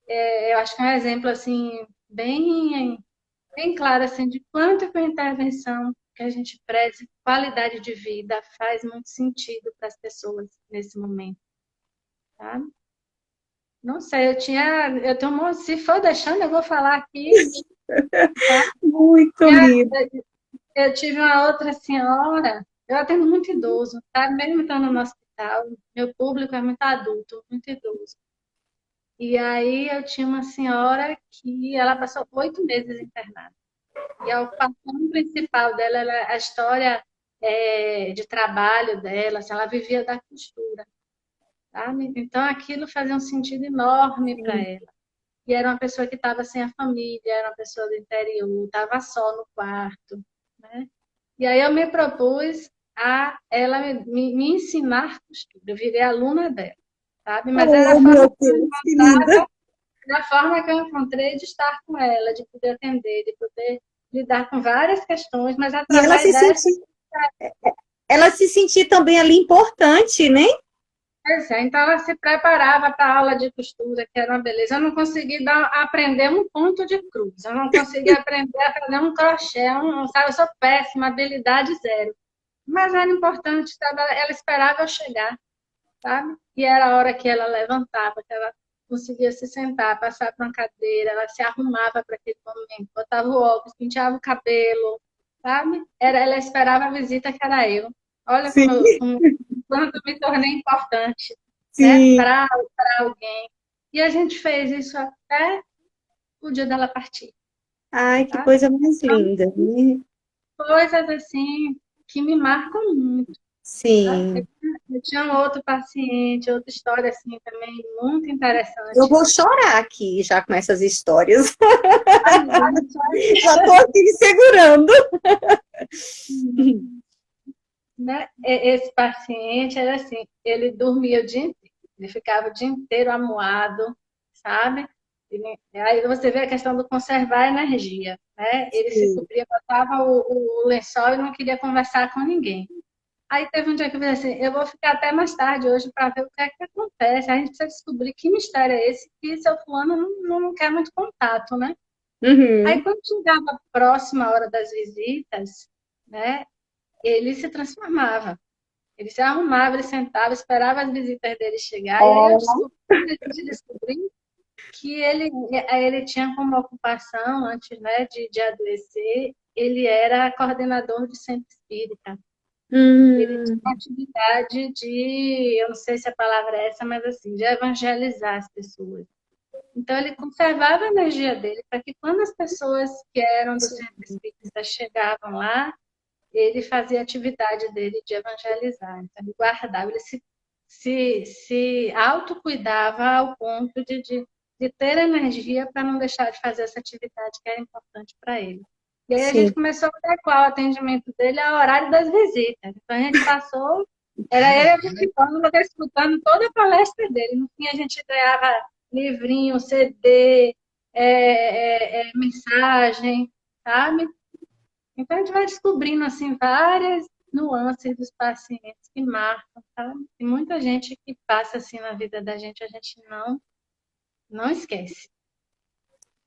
eu acho que é um exemplo assim bem claro assim de quanto que a intervenção que a gente preze qualidade de vida faz muito sentido para as pessoas nesse momento, tá? Não sei, se for deixando, eu vou falar aqui, tá? Muito lindo. Eu tive uma outra senhora, eu atendo muito idoso, tá? Mesmo estando no hospital, meu público é muito adulto, muito idoso. E aí eu tinha uma senhora que ela passou 8 meses internada. E a ocupação principal dela era a história de trabalho dela, assim, ela vivia da costura, sabe? Então aquilo fazia um sentido enorme para ela. E era uma pessoa que estava sem a família, era uma pessoa do interior, estava só no quarto, né? E aí eu me propus a ela me ensinar costura. Eu virei aluna dela, sabe? Mas era Oh, meu Deus, que linda. a forma que eu encontrei de estar com ela, de poder atender, de poder lidar com várias questões, mas E através dessa. ela se sentir também ali importante, né? Então ela se preparava para a aula de costura, que era uma beleza. Eu não consegui aprender um ponto de cruz, eu não consegui aprender a fazer um crochê, sabe? Eu sou péssima, habilidade zero. Mas era importante, sabe? Ela esperava eu chegar, sabe? E era a hora que ela levantava, que ela conseguia se sentar, passar para uma cadeira, ela se arrumava para aquele momento, botava o óculos, penteava o cabelo, sabe? Ela esperava a visita que era eu. Olha Sim, quanto eu me tornei importante, né? sim. Para alguém. E a gente fez isso até o dia dela partir, Ai, que sabe? coisa mais linda, né? Coisas assim que me marcam muito. Sim. Eu tinha um outro paciente, outra história assim também muito Eu interessante. vou chorar aqui já com essas histórias. Ai, gente, Já estou aqui me segurando. né? Esse paciente era assim, ele dormia o dia inteiro, ele ficava o dia inteiro amuado, sabe? Aí você vê a questão do conservar a energia, né? Ele se Sim. cobria, botava o lençol e não queria conversar com ninguém. Aí teve um dia que eu falei assim, eu vou ficar até mais tarde hoje para ver o que é que acontece. A gente precisa descobrir que mistério é esse que seu fulano não quer muito contato, né? Aí Uhum. quando chegava próxima a hora das visitas, né? Ele se transformava. Ele se arrumava, ele sentava, esperava as visitas dele chegar. E aí eu Oh, descobri que ele tinha como ocupação, antes, né, de adoecer, ele era coordenador de centro espírita. Ele tinha hum, uma atividade eu não sei se a palavra é essa, mas assim, de evangelizar as pessoas. Então, ele conservava a energia dele para que quando as pessoas que eram do centro espírita chegavam lá, ele fazia a atividade dele de evangelizar. Então, ele guardava, ele se autocuidava ao ponto de ter energia para não deixar de fazer essa atividade que era importante para ele. E aí a gente sim. começou a adequar o atendimento dele ao horário das visitas. Então a gente passou, era ele participando, eu escutando toda a palestra dele. No fim a gente ganhava livrinho, CD, mensagem, sabe? Então a gente vai descobrindo assim várias nuances dos pacientes que marcam, tá? Tem muita gente que passa assim na vida da gente, a gente não esquece.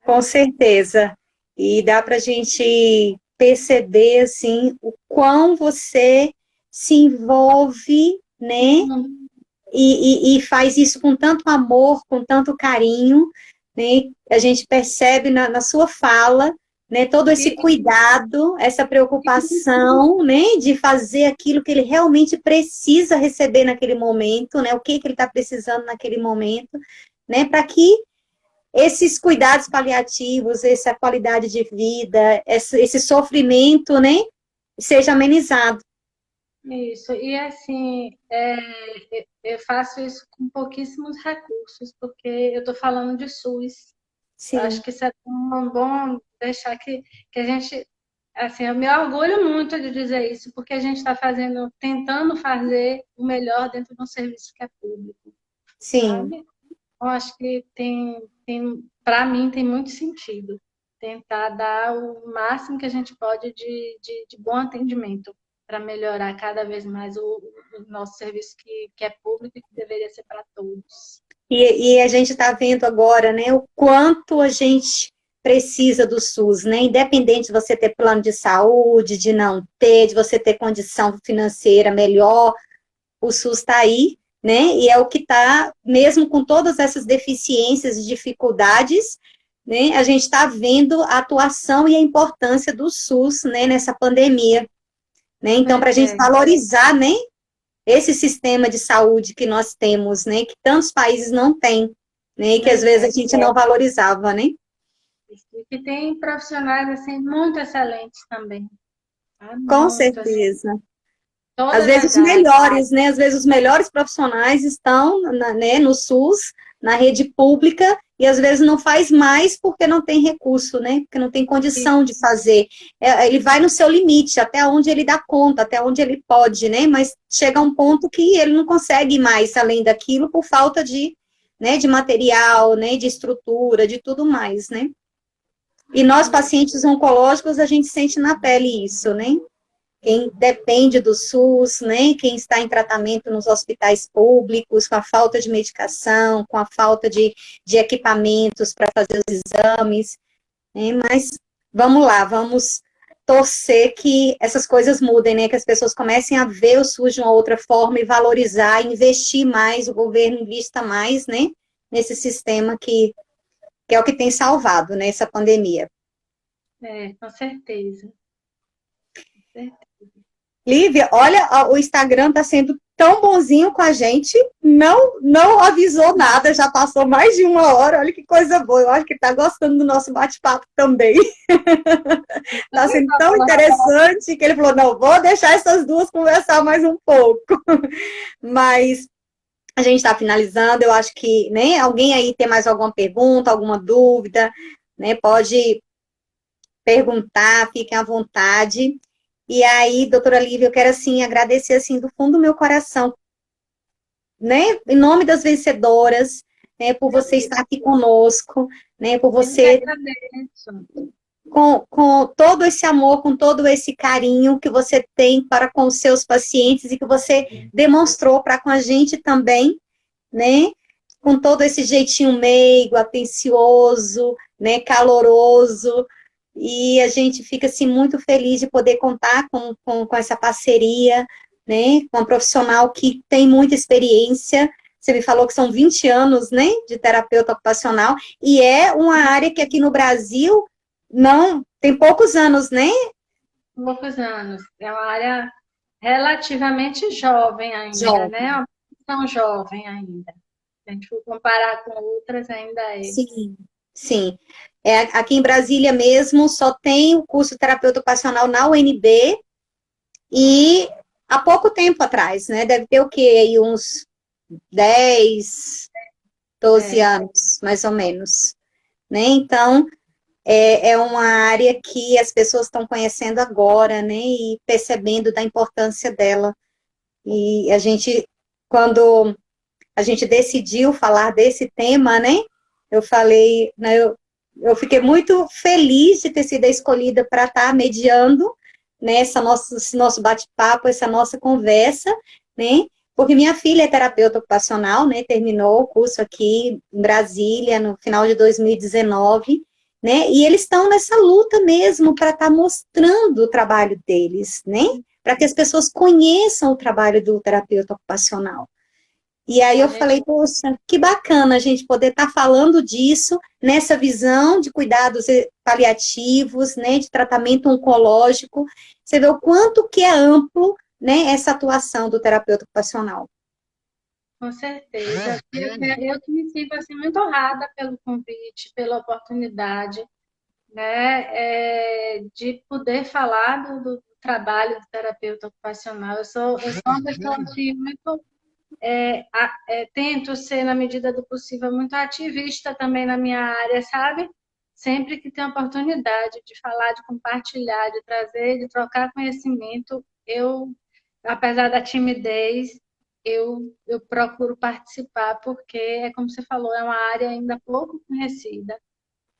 Com certeza. E dá para a gente perceber, assim, o quão você se envolve, né? E faz isso com tanto amor, com tanto carinho, né? A gente percebe na sua fala, né? Todo esse cuidado, essa preocupação, né? De fazer aquilo que ele realmente precisa receber naquele momento, né? O que ele está precisando naquele momento, né? Para que esses cuidados paliativos, essa qualidade de vida, esse sofrimento, né, seja amenizado. Isso, e assim, eu faço isso com pouquíssimos recursos, porque eu estou falando de SUS. Eu acho Sim, que isso é bom deixar que a gente, assim, eu me orgulho muito de dizer isso, porque a gente está fazendo, tentando fazer o melhor dentro de um serviço que é público, sim. sabe? Eu acho que para mim, tem muito sentido tentar dar o máximo que a gente pode de bom atendimento para melhorar cada vez mais o nosso serviço que é público e que deveria ser para todos. E a gente está vendo agora, né, o quanto a gente precisa do SUS, né? Independente de você ter plano de saúde, de não ter, de você ter condição financeira melhor, o SUS está aí, né? E é o que está, mesmo com todas essas deficiências e dificuldades, né? A gente está vendo a atuação e a importância do SUS, né, nessa pandemia, né? Então, para a Pois gente é, valorizar, né, esse sistema de saúde que nós temos, né, que tantos países não têm, né, e que às pois vezes é. a gente não valorizava, né? E que tem profissionais assim muito excelentes também, tá? Com Muito, assim, certeza. Às todas vezes as os áreas. melhores, né? Às vezes os melhores profissionais estão, né, no SUS, na rede pública, e às vezes não faz mais porque não tem recurso, né? Porque não tem condição de fazer. Ele vai no seu limite, até onde ele dá conta, até onde ele pode, né? Mas chega um ponto que ele não consegue mais além daquilo por falta de, né, de material, né, de estrutura, de tudo mais, né? E nós, pacientes oncológicos, a gente sente na pele isso, né? Quem depende do SUS, né? Quem está em tratamento nos hospitais públicos, com a falta de medicação, com a falta de equipamentos para fazer os exames, né? Mas vamos lá, vamos torcer que essas coisas mudem, né? Que as pessoas comecem a ver o SUS de uma outra forma e valorizar, investir mais, o governo invista mais, né? Nesse sistema que é o que tem salvado, né? Essa pandemia. Com certeza. Lívia, olha, o Instagram está sendo tão bonzinho com a gente, não avisou nada, já passou mais de uma hora, olha que coisa boa, eu acho que está gostando do nosso bate-papo também. Está sendo tão interessante que ele falou, não, vou deixar essas duas conversar mais um pouco. Mas a gente está finalizando, eu acho que, né, alguém aí tem mais alguma pergunta, alguma dúvida, né, pode perguntar, fiquem à vontade. E aí, doutora Lívia, eu quero, assim, agradecer, assim, do fundo do meu coração, né, em nome das vencedoras, né, por você estar aqui conosco, né, por Eu que você, agradeço. com todo esse amor, com todo esse carinho que você tem para com os seus pacientes e que você demonstrou para com a gente também, né, com todo esse jeitinho meigo, atencioso, né, caloroso, e a gente fica, assim, muito feliz de poder contar com essa parceria, né, com um profissional que tem muita experiência, você me falou que são 20 anos, né, de terapeuta ocupacional, e é uma área que aqui no Brasil não, tem poucos anos, né? Poucos anos. É uma área relativamente jovem ainda, Jovem. né? Uma profissão jovem ainda. Se a gente for comparar com outras, ainda é. Sim, sim. Aqui em Brasília mesmo só tem o curso de terapeuta ocupacional na UNB e há pouco tempo atrás, né? Deve ter o quê? Aí uns 10, 12 É, anos, mais ou menos. Né? Então, é uma área que as pessoas estão conhecendo agora, né? E percebendo da importância dela. E a gente, quando a gente decidiu falar desse tema, né? Eu falei, né, eu fiquei muito feliz de ter sido escolhida para estar mediando, né, esse nosso bate-papo, essa nossa conversa, né? Porque minha filha é terapeuta ocupacional, né? Terminou o curso aqui em Brasília no final de 2019, né? E eles estão nessa luta mesmo para estar mostrando o trabalho deles, né? Para que as pessoas conheçam o trabalho do terapeuta ocupacional. E aí a eu gente, falei, poxa, que bacana a gente poder estar falando disso nessa visão de cuidados paliativos, né, de tratamento oncológico. Você vê o quanto que é amplo, né, essa atuação do terapeuta ocupacional. com certeza. Eu que me sinto assim, muito honrada pelo convite, pela oportunidade, né? De poder falar trabalho de terapeuta ocupacional. Eu sou uma pessoa assim, muito tento ser, na medida do possível, muito ativista também na minha área, sabe? Sempre que tem oportunidade de falar, de compartilhar, de trazer, de trocar conhecimento, apesar da timidez, eu procuro participar, porque é como você falou, é uma área ainda pouco conhecida,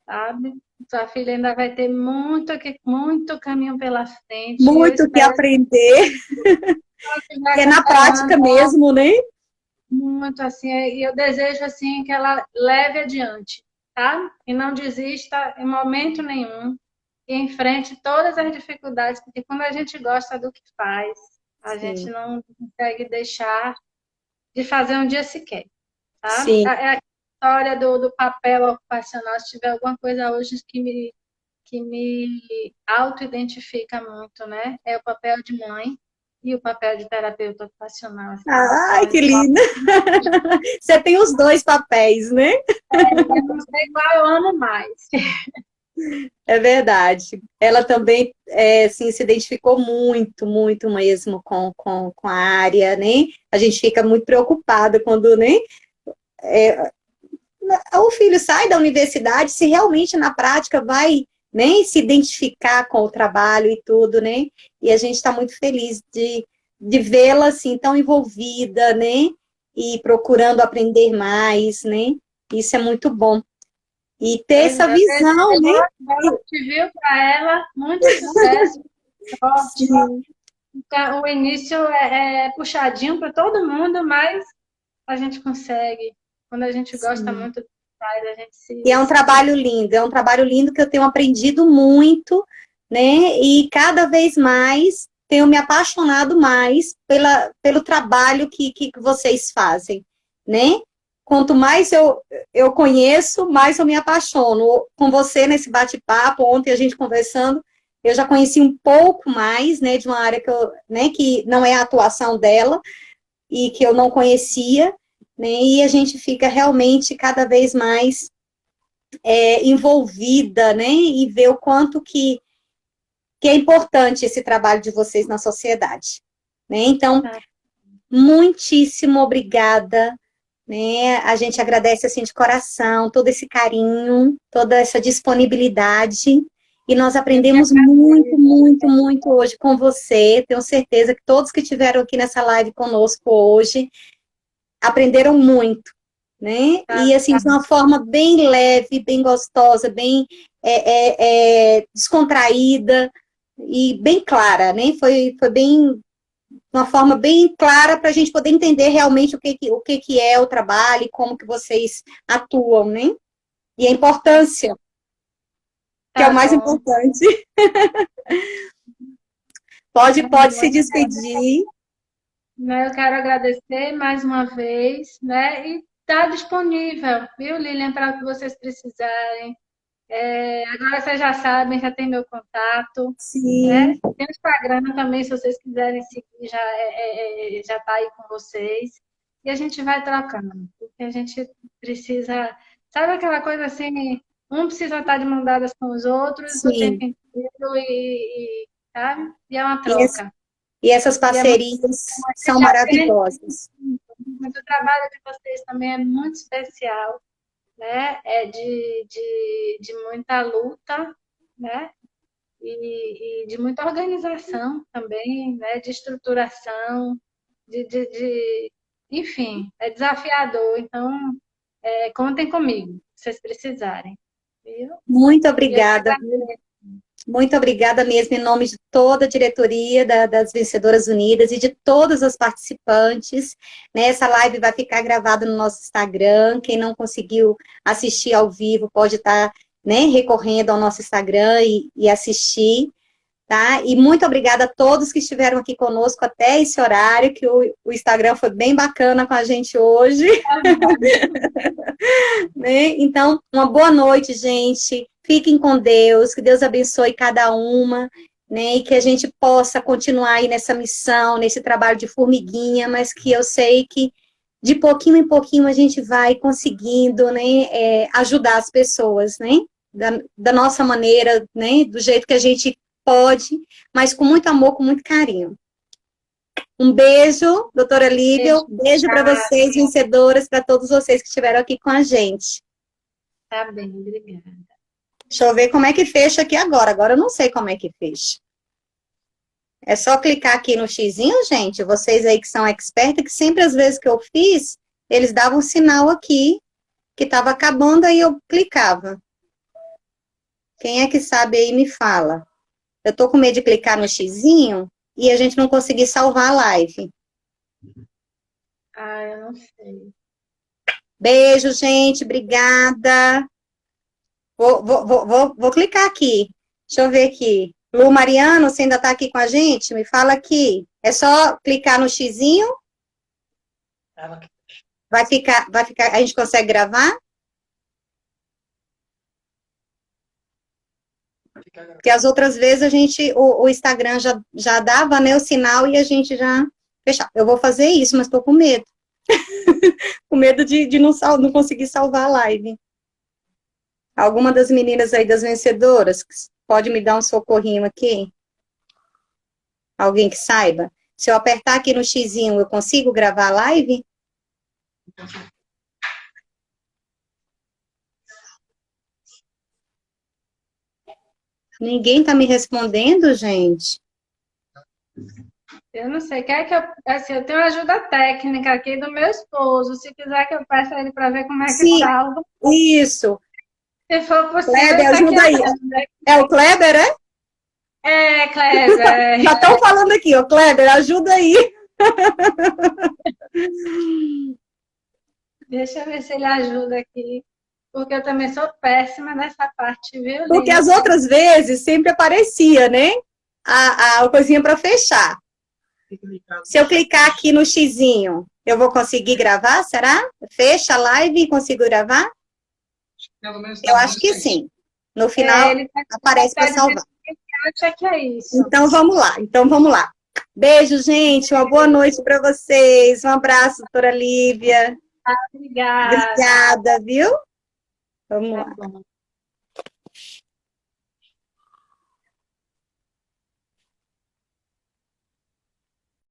sabe? Sua filha ainda vai ter muito caminho pela frente, e eu Muito o que espero aprender, que que vai é na prática acompanhando mesmo, né? muito assim, e eu desejo assim que ela leve adiante, tá? E não desista em momento nenhum, e enfrente todas as dificuldades, porque quando a gente gosta do que faz, a gente Sim, não consegue deixar de fazer um dia sequer, tá? sim. É a história do papel ocupacional. Se tiver alguma coisa hoje que me auto-identifica muito, né? É o papel de mãe e o papel de terapeuta ocupacional, assim. Ai, que linda! Você tem os dois papéis, né? Eu não sei qual eu amo mais. É verdade. Ela também assim, se identificou muito, muito mesmo com a área, né? A gente fica muito preocupada quando, né? O filho sai da universidade, se realmente na prática vai, né, se identificar com o trabalho e tudo, né? E a gente está muito feliz de vê-la assim tão envolvida, né? E procurando aprender mais, né? Isso é muito bom. E ter Pois essa é, eu visão, desejo né? boa sorte, viu, para ela. Muito sucesso, sorte. Sim, O início é puxadinho para todo mundo, mas a gente consegue. Quando a gente gosta sim. muito do que faz, a gente E é um trabalho lindo que eu tenho aprendido muito, né? E cada vez mais tenho me apaixonado mais pelo trabalho que vocês fazem, né? Quanto mais eu conheço, mais eu me apaixono. Com você nesse bate-papo, ontem a gente conversando, eu já conheci um pouco mais, né, de uma área né, que não é a atuação dela e que eu não conhecia, né? E a gente fica realmente cada vez mais envolvida, né? E ver o quanto que é importante esse trabalho de vocês na sociedade. Né? Então, tá. muitíssimo obrigada. Né? A gente agradece assim de coração todo esse carinho, toda essa disponibilidade. E nós Eu que aprendemos muito, agradeço. muito, muito hoje com você. Tenho certeza que todos que estiveram aqui nessa live conosco hoje aprenderam muito, né? Tá, E assim, de uma forma bem leve, bem gostosa, bem descontraída e bem clara, né? Foi bem uma forma bem clara para a gente poder entender realmente o que é o trabalho e como que vocês atuam, né? E a importância, que é o tá mais bom. importante. Pode se despedir. Né, eu quero agradecer mais uma vez, né? E está disponível, viu, Lilian, para o que vocês precisarem. Agora vocês já sabem, já tem meu contato, né? Sim, Tem o Instagram também, se vocês quiserem seguir, já está aí com vocês. E a gente vai trocando, porque a gente precisa, sabe aquela coisa assim, um precisa estar de mão dadas com os outros o tempo sim. inteiro sabe? E é uma E, troca. e essas E é muito, parcerias a são gente aprende, maravilhosas. mas o trabalho de vocês também é muito especial, né? É de muita luta, né? E de muita organização também, né? De estruturação, enfim, é desafiador. Então, contem comigo, se vocês precisarem, viu? Muito E eu que obrigada. agradeço. Muito obrigada mesmo, em nome de toda a diretoria das Vencedoras Unidas e de todas as participantes. Né? Essa live vai ficar gravada no nosso Instagram. Quem não conseguiu assistir ao vivo pode estar, né, recorrendo ao nosso Instagram e assistir. Tá? E muito obrigada a todos que estiveram aqui conosco até esse horário, que o Instagram foi bem bacana com a gente hoje. Né? Então, uma boa noite, gente. Fiquem com Deus, que Deus abençoe cada uma, né? E que a gente possa continuar aí nessa missão, nesse trabalho de formiguinha, mas que eu sei que de pouquinho em pouquinho a gente vai conseguindo, né, ajudar as pessoas, né? Da nossa maneira, né? Do jeito que a gente Pode, mas com muito amor, com muito carinho. Um beijo, doutora Lívia. Um beijo para vocês, vencedoras, para todos vocês que estiveram aqui com a gente. Tá bem, obrigada. Deixa eu ver como é que fecha aqui agora. Agora eu não sei como é que fecha. É só clicar aqui no xizinho, gente. Vocês aí que são expertas, que sempre as vezes que eu fiz, eles davam um sinal aqui, que estava acabando, aí eu clicava. Quem é que sabe aí, me fala. Eu tô com medo de clicar no xizinho e a gente não conseguir salvar a live. Ah, eu não sei. Beijo, gente. Obrigada. Vou clicar aqui. Deixa eu ver aqui. Lu Mariano, você ainda está aqui com a gente? Me fala aqui. É só clicar no xizinho? Vai ficar, a gente consegue gravar? Porque as outras vezes a gente, o Instagram já dava, né, o sinal e a gente já fechava. Eu vou fazer isso, mas estou com medo. Com medo de não conseguir salvar a live. Alguma das meninas aí das vencedoras pode me dar um socorrinho aqui? Alguém que saiba? Se eu apertar aqui no xizinho, eu consigo gravar a live? Ninguém tá me respondendo, gente. Eu não sei. Quer que eu. Assim, eu tenho ajuda técnica aqui do meu esposo. Se quiser que eu peça ele para ver como é que Sim, salva. isso. Se for possível, Kleber, tá ajuda aí. aqui. É o Kleber, é? É, Kleber. Já estão falando aqui, ó. Kleber, ajuda aí. Deixa eu ver se ele ajuda aqui. Porque eu também sou péssima nessa parte, viu, Porque Lívia? as outras vezes sempre aparecia, né? A coisinha para fechar. Se eu clicar aqui no xizinho, eu vou conseguir gravar, será? Fecha a live e consigo gravar? Eu acho que sim. No final, aparece para salvar. Acha que é isso. Então, vamos lá. Beijo, gente. Uma boa noite para vocês. Um abraço, doutora Lívia. Obrigada. Obrigada, viu? Vamos Tá lá. bom.